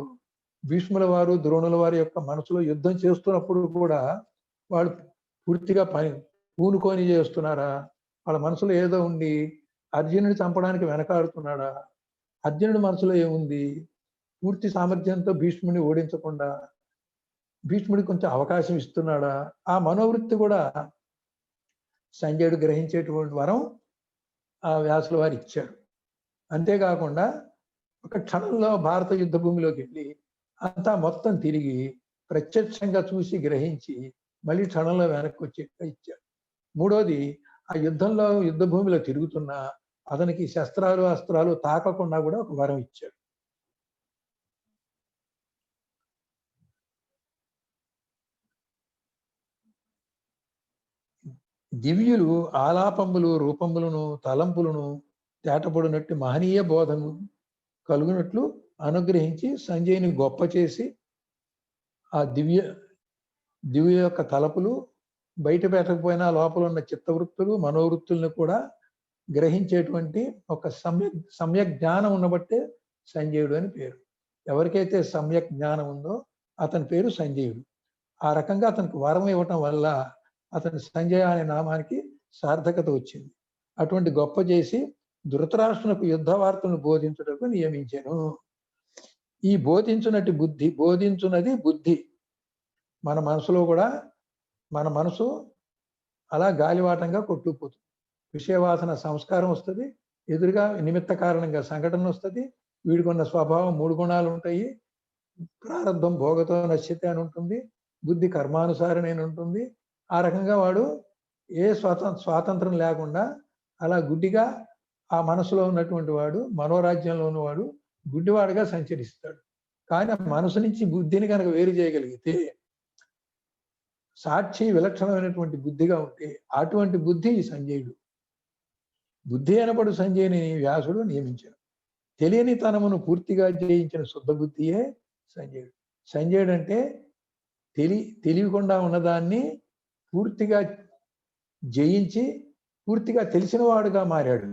Speaker 2: భీష్ముల వారు ద్రోణుల వారి యొక్క మనసులో యుద్ధం చేస్తున్నప్పుడు కూడా వాళ్ళు పూర్తిగా పూనుకొని చేస్తున్నారా, వాళ్ళ మనసులో ఏదో ఉండి అర్జునుడిని చంపడానికి వెనకాడుతున్నాడా, అర్జునుడి మనసులో ఏముంది, పూర్తి సామర్థ్యంతో భీష్ముడిని ఓడించకుండా భీష్ముడికి కొంచెం అవకాశం ఇస్తున్నాడా, ఆ మనోవృత్తి కూడా సంజయుడు గ్రహించేటువంటి వరం ఆ వ్యాసుల వారు ఇచ్చాడు. అంతేకాకుండా ఒక క్షణంలో భారత యుద్ధ భూమిలోకి వెళ్ళి అంతా మొత్తం తిరిగి ప్రత్యక్షంగా చూసి గ్రహించి మళ్ళీ క్షణంలో వెనక్కి వచ్చేట్టుగా ఇచ్చాడు. మూడోది, ఆ యుద్ధంలో యుద్ధ భూమిలో తిరుగుతున్న అతనికి శస్త్రాలు అస్త్రాలు తాకకుండా కూడా ఒక వరం ఇచ్చాడు. దివ్యులు ఆలాపములు రూపములను తలంపులను తేటపడినట్టు మహనీయ బోధను కలుగునట్లు అనుగ్రహించి సంజయుని గొప్ప చేసి, ఆ దివ్య యొక్క తలపులు బయట పెట్టకపోయినా లోపల ఉన్న చిత్తవృత్తులు మనోవృత్తులను కూడా గ్రహించేటువంటి ఒక సమ్యక్ జ్ఞానం ఉన్నబట్టే సంజయుడు అని పేరు. ఎవరికైతే సమ్యక్ జ్ఞానం ఉందో అతని పేరు సంజయుడు. ఆ రకంగా అతనికి వరం ఇవ్వటం వల్ల అతని సంజయ అనే నామానికి సార్థకత వచ్చింది. అటువంటి గొప్ప చేసి ధృతరాష్ట్రునకు యుద్ధ వార్తలను బోధించుటకు నియమించాను. ఈ బోధించున్నది బుద్ధి. మన మనసులో కూడా, మన మనసు అలా గాలివాటంగా కొట్టుకుపోతుంది. విషయవాసన సంస్కారం వస్తుంది, ఎదురుగా నిమిత్త కారణంగా సంఘటన వస్తుంది. వీడికున్న స్వభావం 3 గుణాలు ఉంటాయి. ప్రారంభం భోగతో నశ్యతే అని ఉంటుంది, బుద్ధి కర్మానుసారణ అని ఉంటుంది. ఆ రకంగా వాడు ఏ స్వాతంత్రం లేకుండా అలా గుడ్డిగా ఆ మనసులో ఉన్నటువంటి వాడు, మనోరాజ్యంలో ఉన్నవాడు గుడ్డివాడుగా సంచరిస్తాడు. కానీ ఆ మనసు నుంచి బుద్ధిని కనుక వేరు చేయగలిగితే, సాక్షి విలక్షణమైనటువంటి బుద్ధిగా ఉంటే, అటువంటి బుద్ధి సంజయుడు. బుద్ధి అనబడు సంజయుని వ్యాసుడు నియమించాడు. తెలియని తనమును పూర్తిగా జయించిన శుద్ధ బుద్ధియే సంజయుడు. సంజయుడు అంటే తెలియకుండా ఉన్నదాన్ని పూర్తిగా జయించి పూర్తిగా తెలిసిన వాడుగా మారాడు.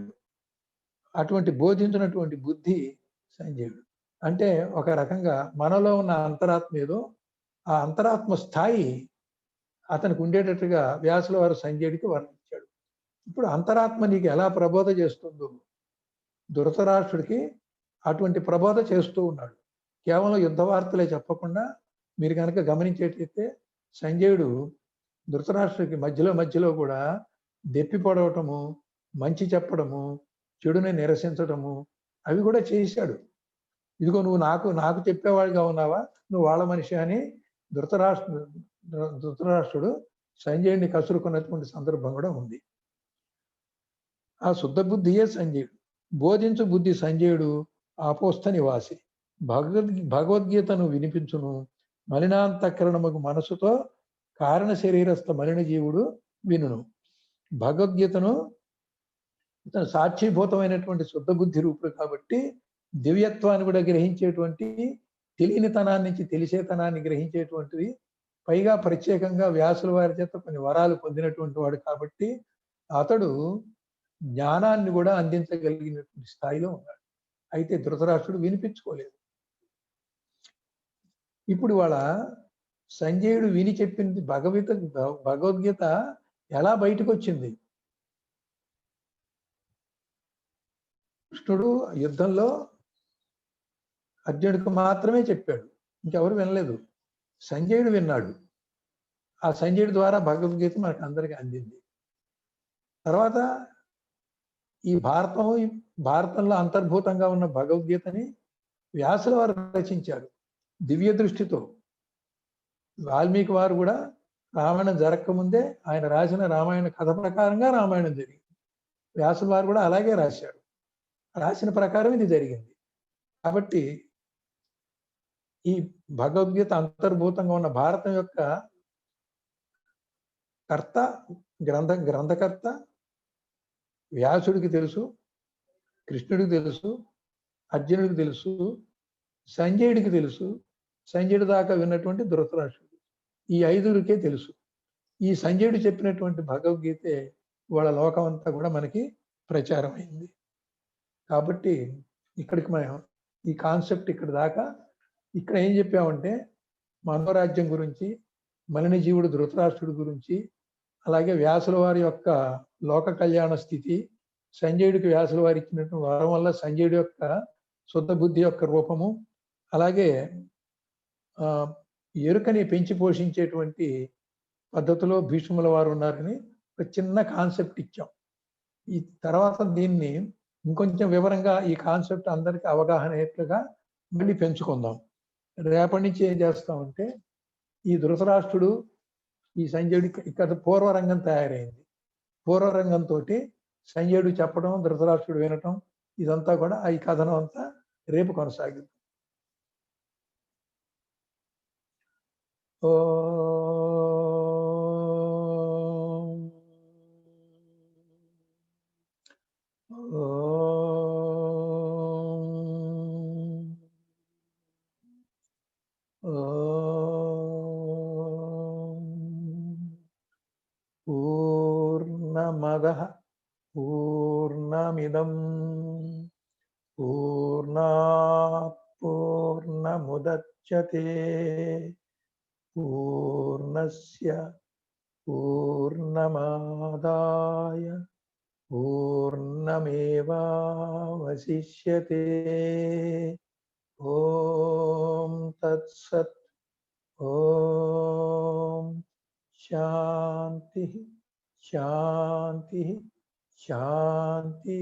Speaker 2: అటువంటి బోధించినటువంటి బుద్ధి సంజయుడు. అంటే ఒక రకంగా మనలో ఉన్న అంతరాత్మ ఏదో, ఆ అంతరాత్మ స్థాయి అతనికి ఉండేటట్టుగా వ్యాసుల వారు సంజయుడికి వర్ణించాడు. ఇప్పుడు అంతరాత్మ నీకు ఎలా ప్రబోధ చేస్తుందో ధృతరాష్ట్రుడికి అటువంటి ప్రబోధ చేస్తూ ఉన్నాడు. కేవలం యుద్ధ వార్తలే చెప్పకుండా మీరు కనుక గమనించేటైతే సంజయుడు ధృతరాష్ట్రుడికి మధ్యలో కూడా దెప్పి పొడవటము, మంచి చెప్పడము, చెడుని నిరసించటము అవి కూడా చేశాడు. ఇదిగో నువ్వు నాకు చెప్పేవాడిగా ఉన్నావా, నువ్వు వాళ్ళ మనిషి అని ధృతరాష్ట్రుడు సంజయుడిని కసురుకున్నటువంటి సందర్భం కూడా ఉంది. ఆ శుద్ధ బుద్ధియే సంజయుడు. బోధించు బుద్ధి సంజయుడు ఆపోస్థ నివాసి. భగవద్గీతను వినిపించును. మలినాంతఃకరణముకు మనసుతో కారణ శరీరస్థ మలిన జీవుడు వినును. భగవద్గీతను ఇతను సాక్షిభూతమైనటువంటి శుద్ధ బుద్ధి రూపుడు కాబట్టి దివ్యత్వాన్ని కూడా గ్రహించేటువంటి, తెలియనితనాన్ని నుంచి తెలిసేతనాన్ని గ్రహించేటువంటివి, పైగా ప్రత్యేకంగా వ్యాసుల వారి చేత కొన్ని వరాలు పొందినటువంటి వాడు కాబట్టి అతడు జ్ఞానాన్ని కూడా అందించగలిగినటువంటి స్థాయిలో ఉన్నాడు. అయితే ధృతరాష్ట్రుడు వినిపించుకోలేదు. ఇప్పుడు వాళ్ళ సంజయుడు విని చెప్పింది భగవద్గీత ఎలా బయటకు వచ్చింది? కృష్ణుడు యుద్ధంలో అర్జునుడికి మాత్రమే చెప్పాడు, ఇంకెవరు వినలేదు. సంజయుడు విన్నాడు. ఆ సంజయుడి ద్వారా భగవద్గీత మనకు అందరికీ అందింది. తర్వాత ఈ భారతంలో అంతర్భూతంగా ఉన్న భగవద్గీతని వ్యాసుల వారు రచించారు దివ్య దృష్టితో. వాల్మీకి వారు కూడా రామాయణం జరగకముందే ఆయన రాసిన రామాయణ కథ ప్రకారంగా రామాయణం జరిగింది. వ్యాసుల వారు కూడా అలాగే రాశారు. రాసిన ప్రకారం ఇది జరిగింది. కాబట్టి ఈ భగవద్గీత అంతర్భూతంగా ఉన్న భారతం యొక్క కర్త, గ్రంథకర్త వ్యాసుడికి తెలుసు, కృష్ణుడికి తెలుసు, అర్జునుడికి తెలుసు, సంజయుడికి తెలుసు, సంజయుడి దాకా విన్నటువంటి ధృతరాష్ట్రుడు, ఈ ఐదుగురికే తెలుసు. ఈ సంజయుడు చెప్పినటువంటి భగవద్గీతే వాళ్ళ లోకం అంతా కూడా మనకి ప్రచారం అయింది. కాబట్టి ఇక్కడికి మనం ఈ కాన్సెప్ట్ ఇక్కడ దాకా. ఇక్కడ ఏం చెప్పామంటే మనోరాజ్యం గురించి, మలిన జీవుడు ధృతరాష్ట్రుడి గురించి, అలాగే వ్యాసుల వారి యొక్క లోక కళ్యాణ స్థితి, సంజయుడికి వ్యాసుల వారి ఇచ్చినటువంటి వరం వల్ల సంజయుడి యొక్క శుద్ధ బుద్ధి యొక్క రూపము, అలాగే ఎరుకని పెంచి పోషించేటువంటి పద్ధతిలో భీష్ముల వారు ఉన్నారని ఒక చిన్న కాన్సెప్ట్ ఇచ్చాం. ఈ తర్వాత దీన్ని ఇంకొంచెం వివరంగా ఈ కాన్సెప్ట్ అందరికీ అవగాహన అయ్యేట్లుగా మళ్ళీ పెంచుకుందాం. రేపటి నుంచి ఏం చేస్తామంటే ఈ ధృతరాష్ట్రుడు, ఈ సంజయుడికి ఇక్కడ పూర్వరంగం తయారైంది. పూర్వరంగంతో సంజయుడు చెప్పడం, ధృతరాష్ట్రుడు వినటం, ఇదంతా కూడా ఈ కథనం అంతా రేపు కొనసాగిద్దాం. పూర్ణమదః పూర్ణమిదం పూర్ణాత్ పూర్ణముదచ్యతే పూర్ణస్య పూర్ణమాదాయ పూర్ణమేవావశిష్యతే. ఓం తత్సత్. ఓం శాంతి శాంతి శాంతి.